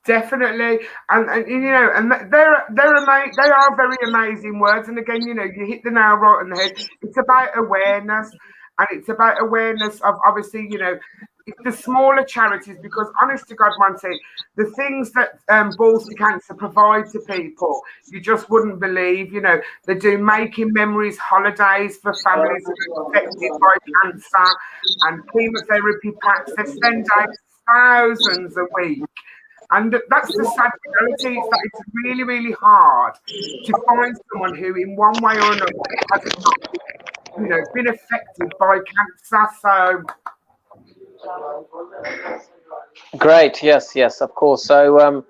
[SPEAKER 2] Definitely, and they are very amazing words. And again, you hit the nail right on the head. It's about awareness, and it's about awareness of obviously, the smaller charities. Because honest to God, Monty, the things that Balls to Cancer provide to people, you just wouldn't believe. They do making memories holidays for families who are affected by cancer, and chemotherapy packs. They send out thousands a week. And that's the sad reality, is that it's really, really hard to find someone who, in one way or another, has not, been affected by cancer. So,
[SPEAKER 4] Great. Yes, of course. So,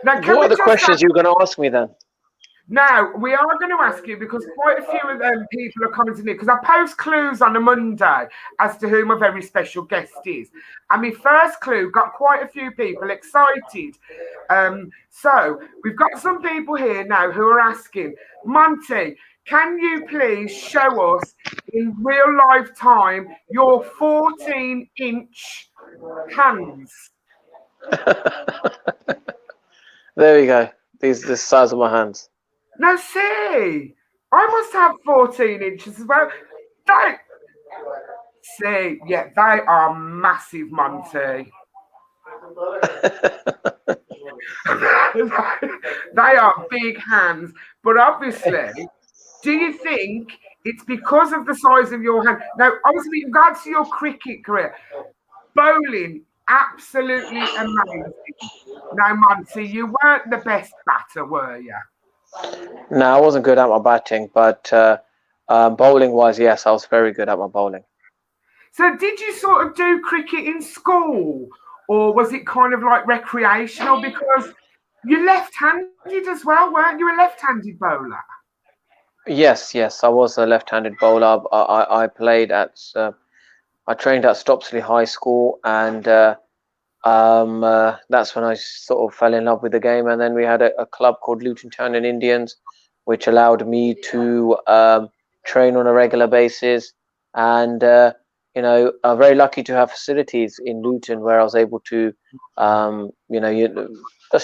[SPEAKER 2] now
[SPEAKER 4] what are the questions you're going to ask me then?
[SPEAKER 2] Now, we are going to ask you, because quite a few of them people are coming to me, because I post clues on a Monday as to who my very special guest is. And my first clue got quite a few people excited. So we've got some people here now who are asking, Monty, can you please show us in real life time your 14-inch hands?
[SPEAKER 4] There we go. The size of my hands.
[SPEAKER 2] Now, see, I must have 14 inches as well. They are massive, Monty. They are big hands. But obviously, do you think it's because of the size of your hand? Now, obviously, in regards to your cricket career, bowling, absolutely amazing. Now, Monty, you weren't the best batter, were you?
[SPEAKER 4] No, I wasn't good at my batting, but bowling wise, yes, I was very good at my bowling.
[SPEAKER 2] So did you sort of do cricket in school, or was it kind of like recreational? Because you're left-handed as well, weren't you? A left-handed bowler?
[SPEAKER 4] Yes, I was a left-handed bowler. I played at I trained at Stopsley High School, and that's when I sort of fell in love with the game. And then we had a club called Luton Town and Indians, which allowed me to train on a regular basis. And I'm very lucky to have facilities in Luton where I was able to,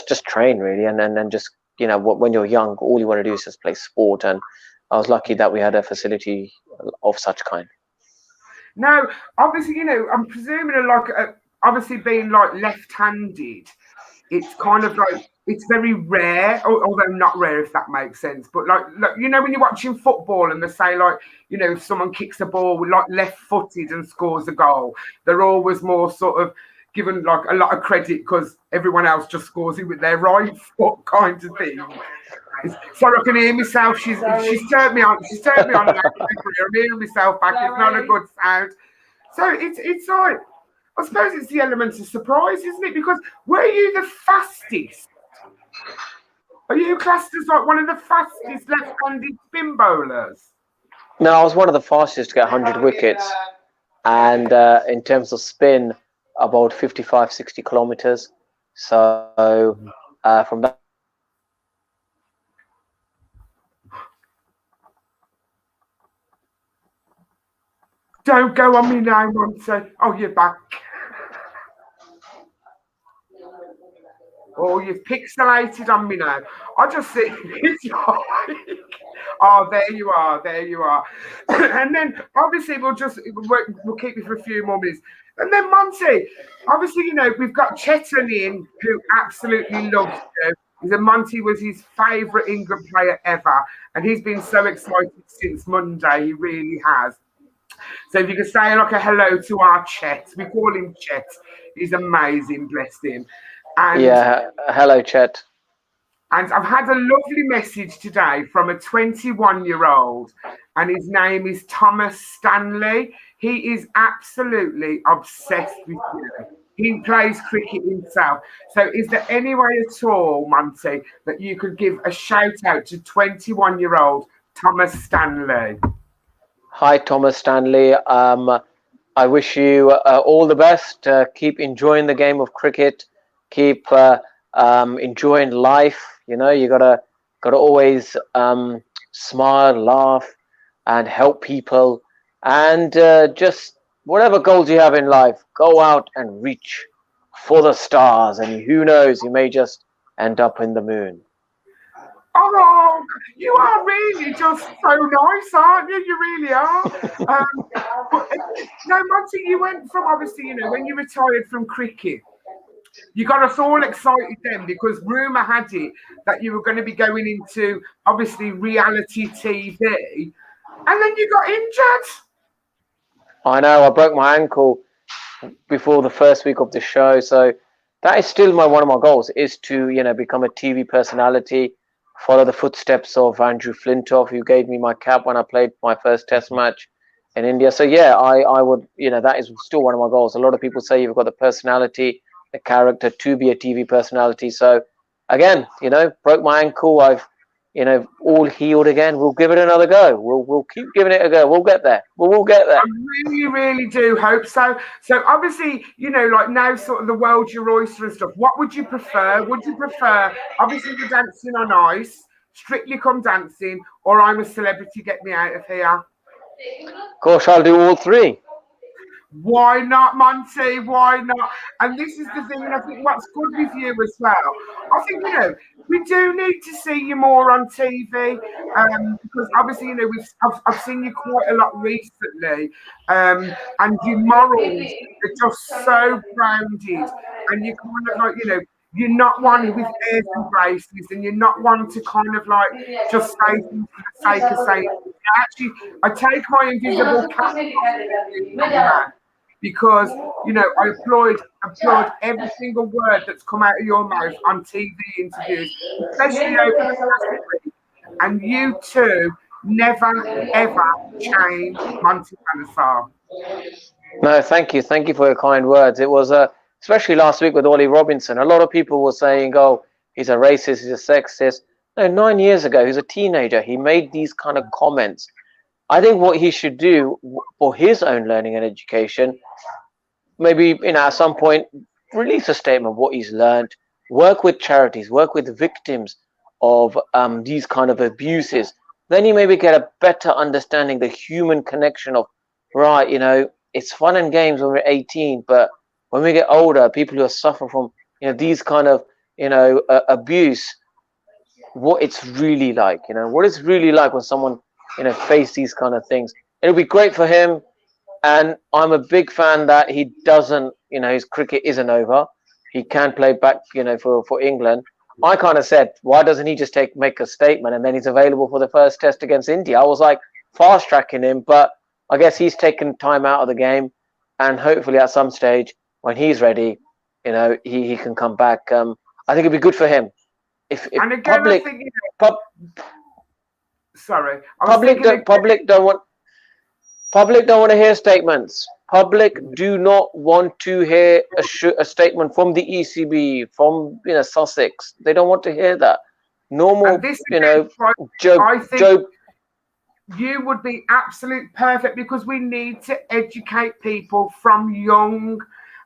[SPEAKER 4] just train really, and then just when you're young, all you want to do is just play sport. And I was lucky that we had a facility of such kind.
[SPEAKER 2] Now, obviously, I'm presuming obviously being like left-handed, it's kind of like it's very rare, although not rare if that makes sense. But like you know, when you're watching football and they say like, you know, if someone kicks a ball with like left-footed and scores a goal, they're always more sort of given like a lot of credit because everyone else just scores it with their right foot, kind of thing. Sorry, I can hear myself. She's turned me on. She's turned me on. I'm hearing myself back. It's not a good sound. So it's like, I suppose it's the element of surprise, isn't it? Because were you the fastest? Are you classed as like one of the fastest left-handed spin bowlers?
[SPEAKER 4] No, I was one of the fastest to get 100 wickets, and in terms of spin, about 55, 60 kilometers. So from that.
[SPEAKER 2] Don't go on me now, Monty. Oh, you're back. Oh, you've pixelated on me now. I just see it's like, oh, there you are, there you are. And then obviously we'll keep you for a few more minutes. And then Monty, obviously, you know, we've got Chetan in who absolutely loves you. He said Monty was his favourite England player ever, and he's been so excited since Monday. He really has. So if you could say like a hello to our Chet, we call him Chet. He's amazing, bless him. And,
[SPEAKER 4] yeah, hello, Chet.
[SPEAKER 2] And I've had a lovely message today from a 21-year-old, and his name is Thomas Stanley. He is absolutely obsessed with you. He plays cricket himself. So is there any way at all, Monty, that you could give a shout out to 21-year-old Thomas Stanley?
[SPEAKER 4] Hi, Thomas Stanley. I wish you all the best. Keep enjoying the game of cricket. Keep enjoying life. You know, you gotta always smile, laugh, and help people. And just whatever goals you have in life, go out and reach for the stars. And who knows, you may just end up in the moon.
[SPEAKER 2] Oh, you are really just so nice, aren't you? You really are. No, Monty, you went from, obviously, you know, when you retired from cricket, you got us all excited then because rumour had it that you were going to be going into, obviously, reality TV, and then you got injured.
[SPEAKER 4] I know, I broke my ankle before the first week of the show, so that is still one of my goals, is to, you know, become a TV personality, follow the footsteps of Andrew Flintoff, who gave me my cap when I played my first test match in India. So yeah, I would, you know, that is still one of my goals. A lot of people say you've got the personality, the character to be a TV personality. So again, you know, broke my ankle. I've, you know, all healed again. We'll give it another go. We'll keep giving it a go. We'll get there. We'll get there.
[SPEAKER 2] I really, really do hope so. So obviously, you know, like now sort of the world's your oyster and stuff. What would you prefer? Would you prefer, obviously, the Dancing on Ice, Strictly Come Dancing, or I'm a Celebrity, Get Me Out of Here?
[SPEAKER 4] Gosh, I'll do all three.
[SPEAKER 2] Why not, Monty? Why not? And this is the thing, and I think what's good with you as well, I think, you know, we do need to see you more on TV because obviously, you know, I've seen you quite a lot recently, and your morals are just so grounded, and you kind of like, you know, you're not one with airs and graces, and you're not one to kind of like just say things for the sake of saying. Actually, I take my invisible cap off because, you know, I applaud every single word that's come out of your mouth on TV interviews, especially over the past week. And you two never ever change, Monty Panesar.
[SPEAKER 4] No, thank you for your kind words. It was especially last week with Ollie Robinson. A lot of people were saying, "Oh, he's a racist, he's a sexist." No, 9 years ago, he was a teenager. He made these kind of comments. I think what he should do for his own learning and education, maybe, you know, at some point, release a statement of what he's learned, work with charities, work with victims of these kind of abuses. Then you maybe get a better understanding, the human connection of, right, you know, it's fun and games when we're 18, but when we get older, people who are suffering from, you know, these kind of, you know, abuse, what it's really like, you know, what it's really like when someone, you know, face these kind of things. It'll be great for him. And I'm a big fan that he doesn't, you know, his cricket isn't over. he can play back, for England. I kind of said, why doesn't he just make a statement and then he's available for the first test against India? I was like fast tracking him, but I guess he's taken time out of the game, and hopefully at some stage when he's ready, he can come back. I think it'd be good for him. If
[SPEAKER 2] and again,
[SPEAKER 4] public,
[SPEAKER 2] I think,
[SPEAKER 4] public don't want to hear statements. Public do not want to hear a statement from the ECB, from Sussex. They don't want to hear that. Normal, Joe.
[SPEAKER 2] You would be absolute perfect, because we need to educate people from young,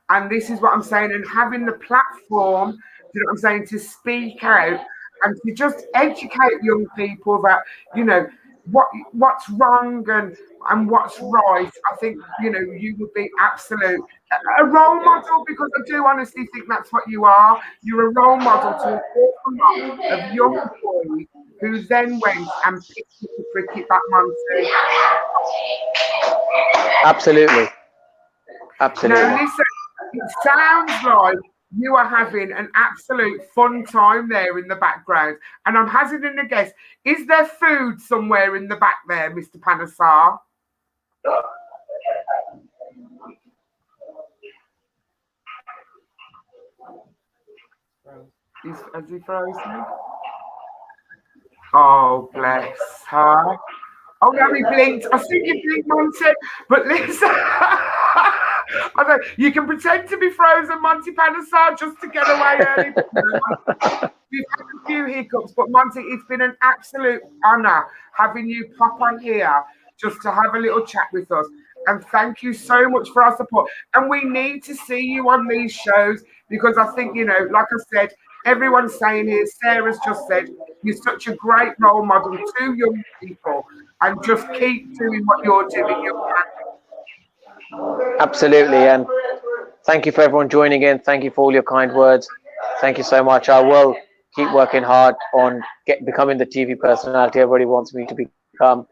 [SPEAKER 2] and this is what I'm saying, and having the platform, to speak out and to just educate young people about, what's wrong and what's right. I think, you would be absolute a role model, because I do honestly think that's what you are. You're a role model to an awful lot of young boys who then went and picked up the cricket back, Monty.
[SPEAKER 4] Absolutely.
[SPEAKER 2] Now, listen, it sounds like you are having an absolute fun time there in the background. And I'm hazarding a guess. Is there food somewhere in the back there, Mr. Panesar? Has he frozen? Oh, bless her. Oh, no, he blinked. I think you blinked, Monty. But listen, you can pretend to be frozen, Monty Panesar, just to get away early. We've had a few hiccups, but Monty, it's been an absolute honour having you pop on here just to have a little chat with us. And thank you so much for our support. And we need to see you on these shows, because I think, like I said, everyone's saying here, Sarah's just said, you're such a great role model to young people, and just keep doing what you're doing.
[SPEAKER 4] Absolutely. And thank you for everyone joining in. Thank you for all your kind words. Thank you so much. I will keep working hard on becoming the TV personality everybody wants me to become.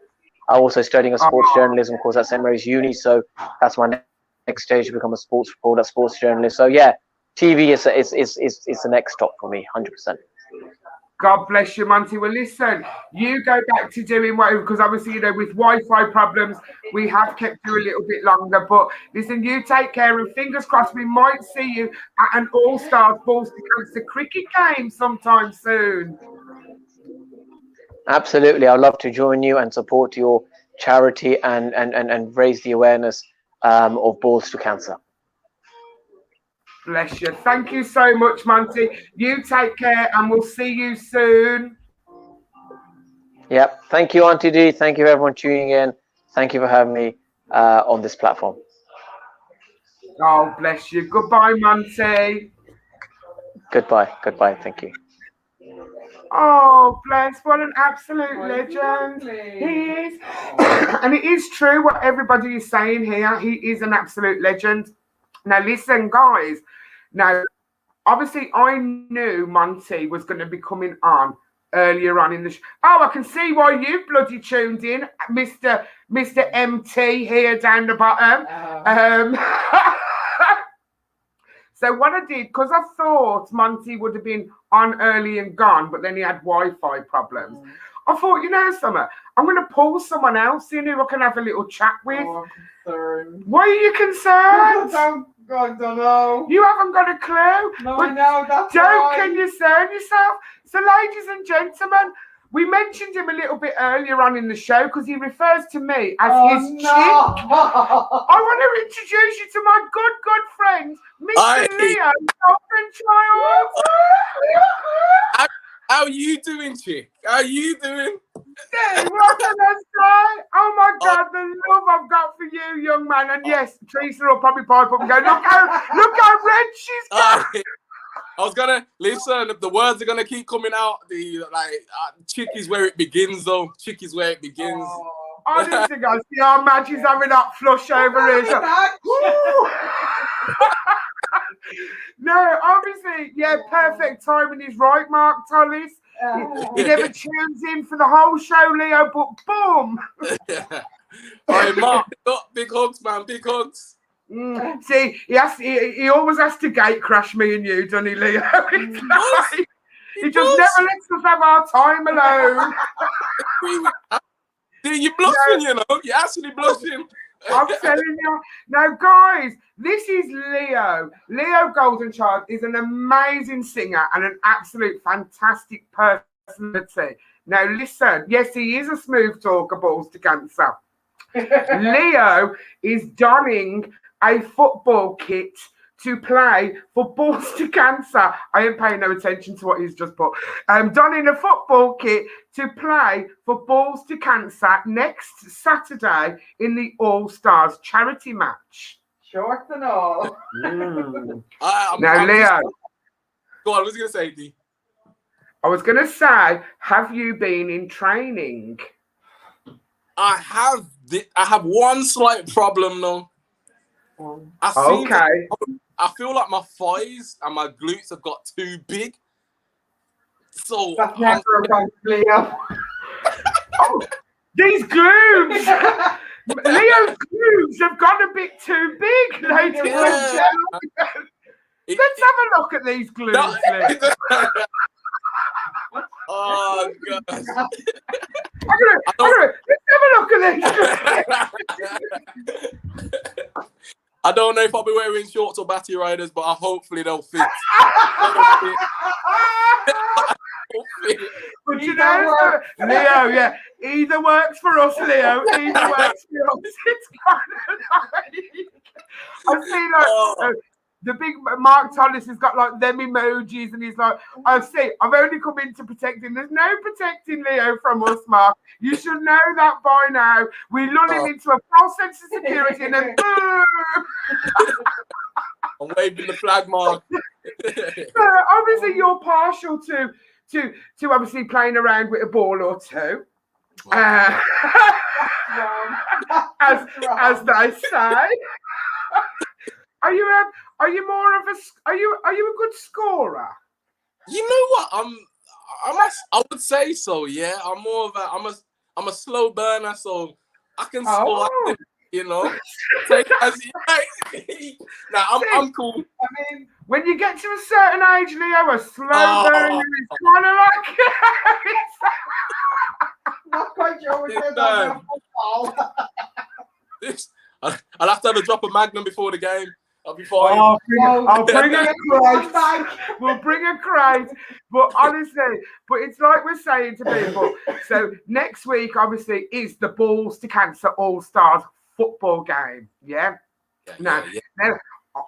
[SPEAKER 4] I'm also studying a sports journalism course at St. Mary's Uni, so that's my next stage, to become a sports reporter, sports journalist. So yeah, TV is the next stop for me, 100%.
[SPEAKER 2] God bless you, Monty. Well, listen, you go back to doing whatever, because obviously, with Wi-Fi problems, we have kept you a little bit longer. But listen, you take care, and fingers crossed we might see you at an All-Stars Balls to Cancer cricket game sometime soon.
[SPEAKER 4] Absolutely. I'd love to join you and support your charity and raise the awareness of Balls to Cancer.
[SPEAKER 2] Bless you. Thank you so much, Monty. You take care, and we'll see you soon.
[SPEAKER 4] Yep. Thank you, Auntie Dee. Thank you, everyone tuning in. Thank you for having me on this platform.
[SPEAKER 2] Oh, bless you. Goodbye, Monty.
[SPEAKER 4] Goodbye. Goodbye. Thank you.
[SPEAKER 2] Oh, bless. What an absolute legend. He is. And it is true what everybody is saying here. He is an absolute legend. Now, listen, guys. Now, obviously, I knew Monty was going to be coming on earlier on in the show. Oh, I can see why you bloody tuned in, Mr. MT here down the bottom. So what I did, because I thought Monty would have been on early and gone, but then he had Wi-Fi problems. I thought, something, I'm going to pull someone else in who I can have a little chat with.
[SPEAKER 1] Oh, I'm concerned.
[SPEAKER 2] Why are you concerned?
[SPEAKER 1] I don't know.
[SPEAKER 2] You haven't got a clue.
[SPEAKER 1] No, I know. That's
[SPEAKER 2] don't concern yourself. So, ladies and gentlemen, we mentioned him a little bit earlier on in the show because he refers to me as his chick. I want to introduce you to my good friend, Mr. Leo Child.
[SPEAKER 5] How you doing, chick? How you doing?
[SPEAKER 2] Yeah, what can I say? Oh my God, the love I've got for you, young man. And yes, Teresa will probably pipe up and go, look how red she's got.
[SPEAKER 5] I was gonna listen. The words are gonna keep coming out. Chick is where it begins, though. Chick is where it begins.
[SPEAKER 2] Honestly, guys, see how Maggie's having that flush over here. No, obviously, yeah, perfect timing is right, Mark Tullis. He never tunes in for the whole show, Leo, but boom.
[SPEAKER 5] All right, Mark, big hugs, man, big hugs.
[SPEAKER 2] See, he always has to gate crash me and you, doesn't he, Leo? It's like, he just never lets us have our time alone.
[SPEAKER 5] You're blushing, you know. You're actually blushing.
[SPEAKER 2] I'm telling you. Now, guys, this is Leo. Leo Goldenchild is an amazing singer and an absolute fantastic personality. Now, listen. Yes, he is a smooth talker, balls to cancer. Leo is donning a football kit to play for Balls to Cancer. I ain't paying no attention to what he's just put. Donning a football kit to play for Balls to Cancer next Saturday in the All-Stars charity match.
[SPEAKER 1] Shorts and all.
[SPEAKER 2] Now, Leo.
[SPEAKER 5] Go on, what was you going to say, Dee?
[SPEAKER 2] I was going to say, have you been in training?
[SPEAKER 5] I have one slight problem, though. I feel like my thighs and my glutes have got too big. So
[SPEAKER 1] that's never a problem, Leo.
[SPEAKER 2] These glutes, Leo's glutes have got a bit too big, ladies and gentlemen. Let's have a look at these glutes, Leo.
[SPEAKER 5] Oh gosh!
[SPEAKER 2] Let's have a look at these.
[SPEAKER 5] I don't know if I'll be wearing shorts or batty riders, but hopefully they'll fit.
[SPEAKER 2] But you know, Leo, yeah, either works for us, Leo. Either works for us. It's kind of like I see like the big Mark Tollis has got like them emojis, and he's like, "I see, I've only come in to protect him. There's no protecting Leo from us, Mark. You should know that by now. We lull him into a false sense of security, and then boom."
[SPEAKER 5] I'm waving the flag, Mark.
[SPEAKER 2] Obviously, you're partial to obviously playing around with a ball or two. As they say. Are you more of a good scorer?
[SPEAKER 5] You know what? I would say so. Yeah, I'm more of I'm a slow burner, so I can score. You know, I'm cool.
[SPEAKER 2] I mean, when you get to a certain age, Leo, a slow burner is kind of like.
[SPEAKER 1] Not quite sure what
[SPEAKER 5] I'll have to have a drop of Magnum before the game. I'll be fine.
[SPEAKER 2] I'll bring a crate. We'll bring a crate. But honestly, it's like we're saying to people. So next week, obviously, is the Balls to Cancer All-Stars football game. Yeah. Now,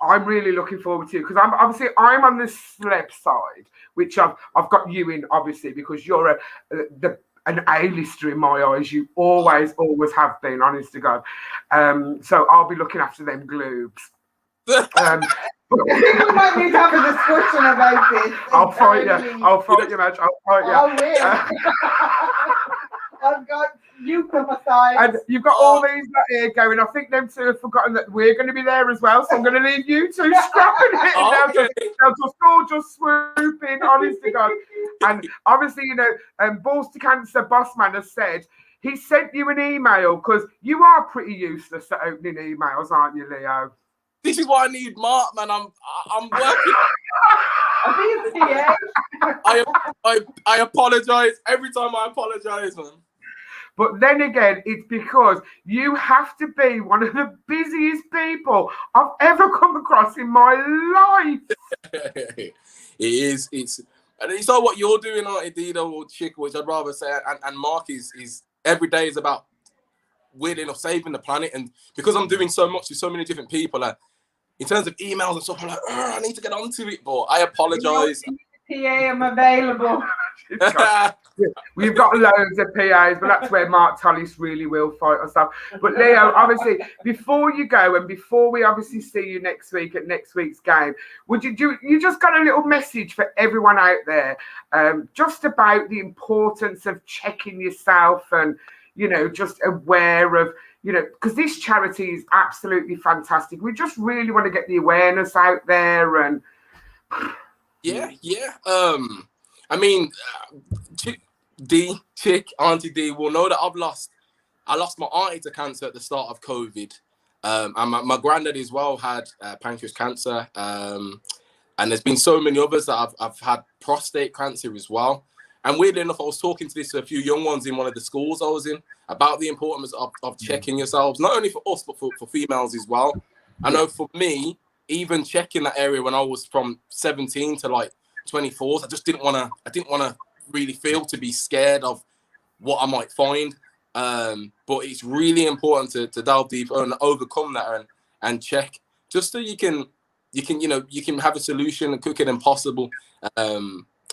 [SPEAKER 2] I'm really looking forward to, because I'm on the celeb side, which I've got you in, obviously, because you're an A-lister in my eyes. You always have been, honest to God. So I'll be looking after them gloobs.
[SPEAKER 1] We might need to have a discussion about this.
[SPEAKER 2] I'll fight you, Madge. I'll fight you.
[SPEAKER 1] Oh, really? I've got you from a side.
[SPEAKER 2] And you've got all these here going. I think them two have forgotten that we're going to be there as well. So I'm going to leave you two scrapping it. They'll just swoop in, honest to God. And obviously, you know, Balls to Cancer boss man has said he sent you an email, because you are pretty useless at opening emails, aren't you, Leo?
[SPEAKER 5] This is why I need Mark, man. I'm working. I apologize every time I apologize, man.
[SPEAKER 2] But then again, it's because you have to be one of the busiest people I've ever come across in my life.
[SPEAKER 5] It is. It's all what you're doing, Auntie Dee, or Chick, which I'd rather say. And Mark is every day is about winning or saving the planet. And because I'm doing so much with so many different people, in terms of emails and stuff, I'm like, I need to get onto it, but I apologize.
[SPEAKER 1] PA, I'm available.
[SPEAKER 2] We've got loads of PAs, but that's where Mark Tullis really will fight us up. But Leo, obviously, before you go and before we obviously see you next week at next week's game, would you just got a little message for everyone out there, just about the importance of checking yourself and, you know, just aware of, you know, because this charity is absolutely fantastic. We just really want to get the awareness out there and.
[SPEAKER 5] Yeah. I mean, Auntie Dee will know that I lost my auntie to cancer at the start of COVID, And my granddad as well had pancreas cancer. And there's been so many others that I've had prostate cancer as well. And weirdly enough, I was talking to this to a few young ones in one of the schools I was in about the importance of checking yourselves, not only for us, but for females as well. I know for me, even checking that area when I was from 17 to like 24, I didn't want to really feel to be scared of what I might find. But it's really important to delve deeper and overcome that and check, just so you can have a solution quicker than possible.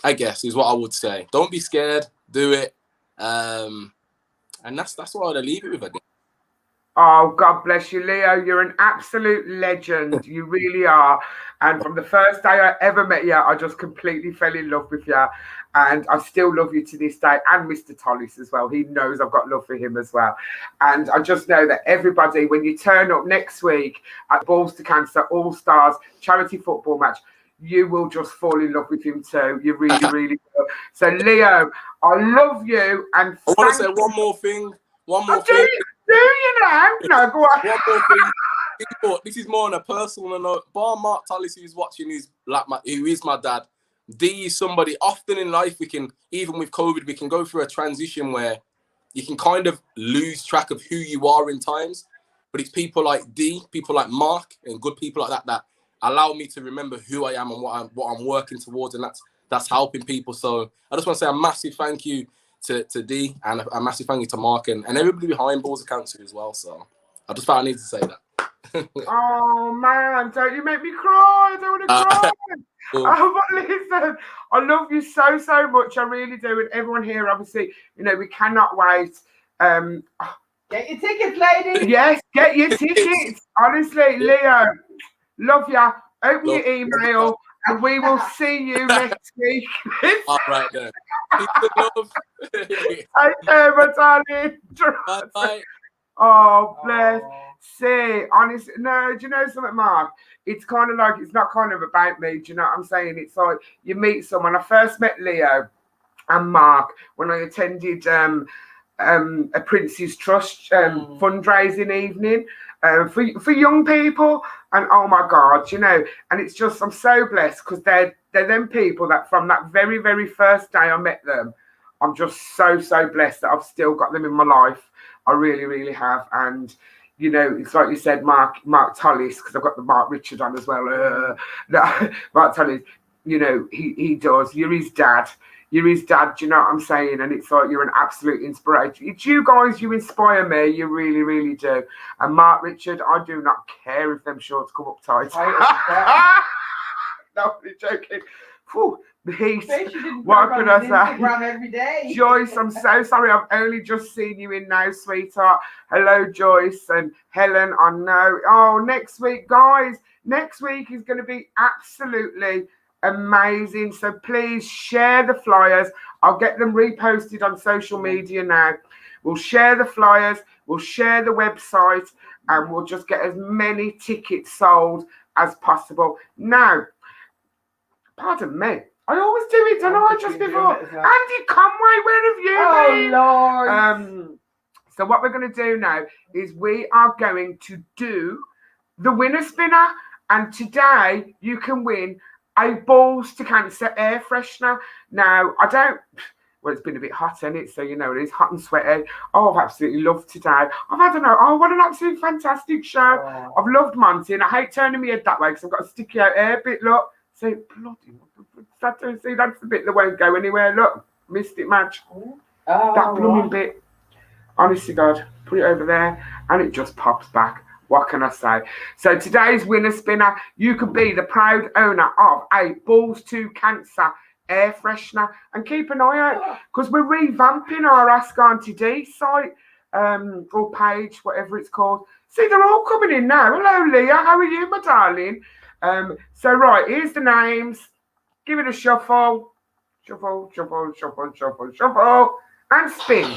[SPEAKER 5] I guess is what I would say. Don't be scared, do it. And that's what I'd leave it with, I guess.
[SPEAKER 2] Oh, God bless you, Leo. You're an absolute legend. You really are. And from the first day I ever met you, I just completely fell in love with you. And I still love you to this day. And Mr. Tollis as well. He knows I've got love for him as well. And I just know that everybody, when you turn up next week at Balls to Cancer All-Stars charity football match, you will just fall in love with him too. You really, really will. So, Leo, I love you. And
[SPEAKER 5] I want to say one more thing.
[SPEAKER 2] Do you now? No, go on.
[SPEAKER 5] One more thing. People, this is more on a personal note. Bar Mark Tallis, who's watching, who is my dad. D is somebody often in life even with COVID, we can go through a transition where you can kind of lose track of who you are in times. But it's people like D, people like Mark, and good people like that allow me to remember who I am and what I'm working towards, and that's helping people. So I just want to say a massive thank you to D, and a massive thank you to Mark and everybody behind Balls of Cancer as well. So I just felt I needed to say that.
[SPEAKER 2] Oh man, don't you make me cry. I don't want to cry. Oh, but listen, I love you so much. I really do. And everyone here, obviously, we cannot wait.
[SPEAKER 1] Get your tickets, ladies.
[SPEAKER 2] Yes, get your tickets. Honestly, Leo, love you. Open your email and we will see you next week.
[SPEAKER 5] All right then. Love.
[SPEAKER 2] Take care, my darling.
[SPEAKER 5] Bye.
[SPEAKER 2] Oh, bless. See, honestly, no, do you know something, Mark? It's kind of like, it's not kind of about me, do you know what I'm saying? It's like you meet someone. I first met Leo and Mark when I attended a Prince's Trust fundraising evening for young people. And oh my God, and it's just, I'm so blessed because they're them people that from that very, very first day I met them, I'm just so blessed that I've still got them in my life. I really, really have. And, it's like you said, Mark Tallis, because I've got the Mark Richard on as well. Mark Tallis, he does. You're his dad. Do you know what I'm saying? And it's like you're an absolute inspiration. It's you guys, you inspire me. You really, really do. And Mark Richard, I do not care if them shorts come up tight. No, I'm joking. Whew, the heat. What could I say?
[SPEAKER 1] Instagram every day.
[SPEAKER 2] Joyce, I'm so sorry. I've only just seen you in now, sweetheart. Hello, Joyce and Helen. I know. Oh, next week, guys. Next week is going to be absolutely amazing. So please share the flyers. I'll get them reposted on social media now. We'll share the flyers. We'll share the website. And we'll just get as many tickets sold as possible. Now, pardon me. I always do it, don't I? Just before. Andy Conway, where have you been?
[SPEAKER 1] Lord.
[SPEAKER 2] So what we're going to do now is we are going to do the winner spinner. And today you can win a Balls to Cancer air freshener. Now, it's been a bit hot, isn't it? So, it is hot and sweaty. Oh, I've absolutely loved today. What an absolute fantastic show. Oh. I've loved Monty, and I hate turning my head that way because I've got a sticky out hair bit, look. See, that's the bit that won't go anywhere. Look, missed it, match. That blooming bit. Honestly, God, put it over there, and it just pops back. What can I say? So today's winner spinner, you could be the proud owner of a Balls to Cancer air freshener. And keep an eye out, because we're revamping our Ask Auntie Dee site, or page, whatever it's called. See, they're all coming in now. Hello, Leah. How are you, my darling? So, right, here's the names. Give it a shuffle. Shuffle, shuffle, shuffle, shuffle, shuffle. And spin.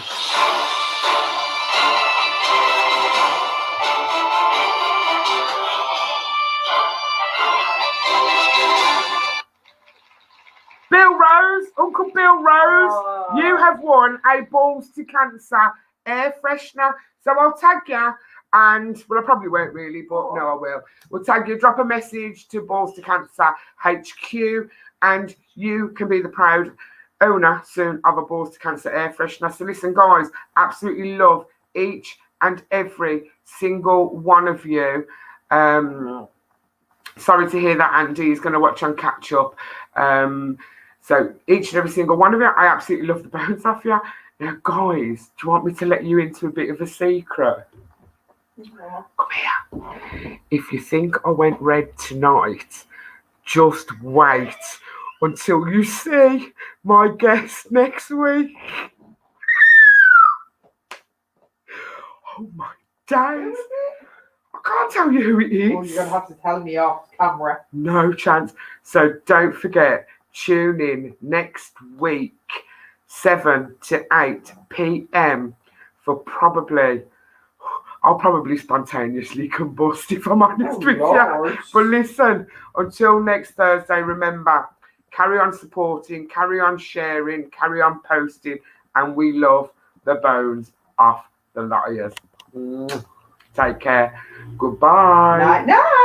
[SPEAKER 2] Bill Rose, Uncle Bill Rose, you have won a Balls to Cancer air freshener. So I'll tag you And, well, I probably won't really, but no, I will. We'll tag you, drop a message to Balls to Cancer HQ, and you can be the proud owner soon of a Balls to Cancer air freshener. So listen, guys, absolutely love each and every single one of you. Sorry to hear that Andy is going to watch on catch up. So each and every single one of you, I absolutely love the bones off you. Now, guys, do you want me to let you into a bit of a secret? Come here. If you think I went red tonight, just wait until you see my guest next week. Oh my days. I can't tell you who it is.
[SPEAKER 1] Oh, you're going to have to tell me off camera.
[SPEAKER 2] No chance. So don't forget, tune in next week, 7 to 8 p.m. for I'll probably spontaneously combust if I'm honest with you. But listen, until next Thursday, remember, carry on supporting, carry on sharing, carry on posting, and we love the bones off the liars. Take care. Goodbye.
[SPEAKER 1] Night, night.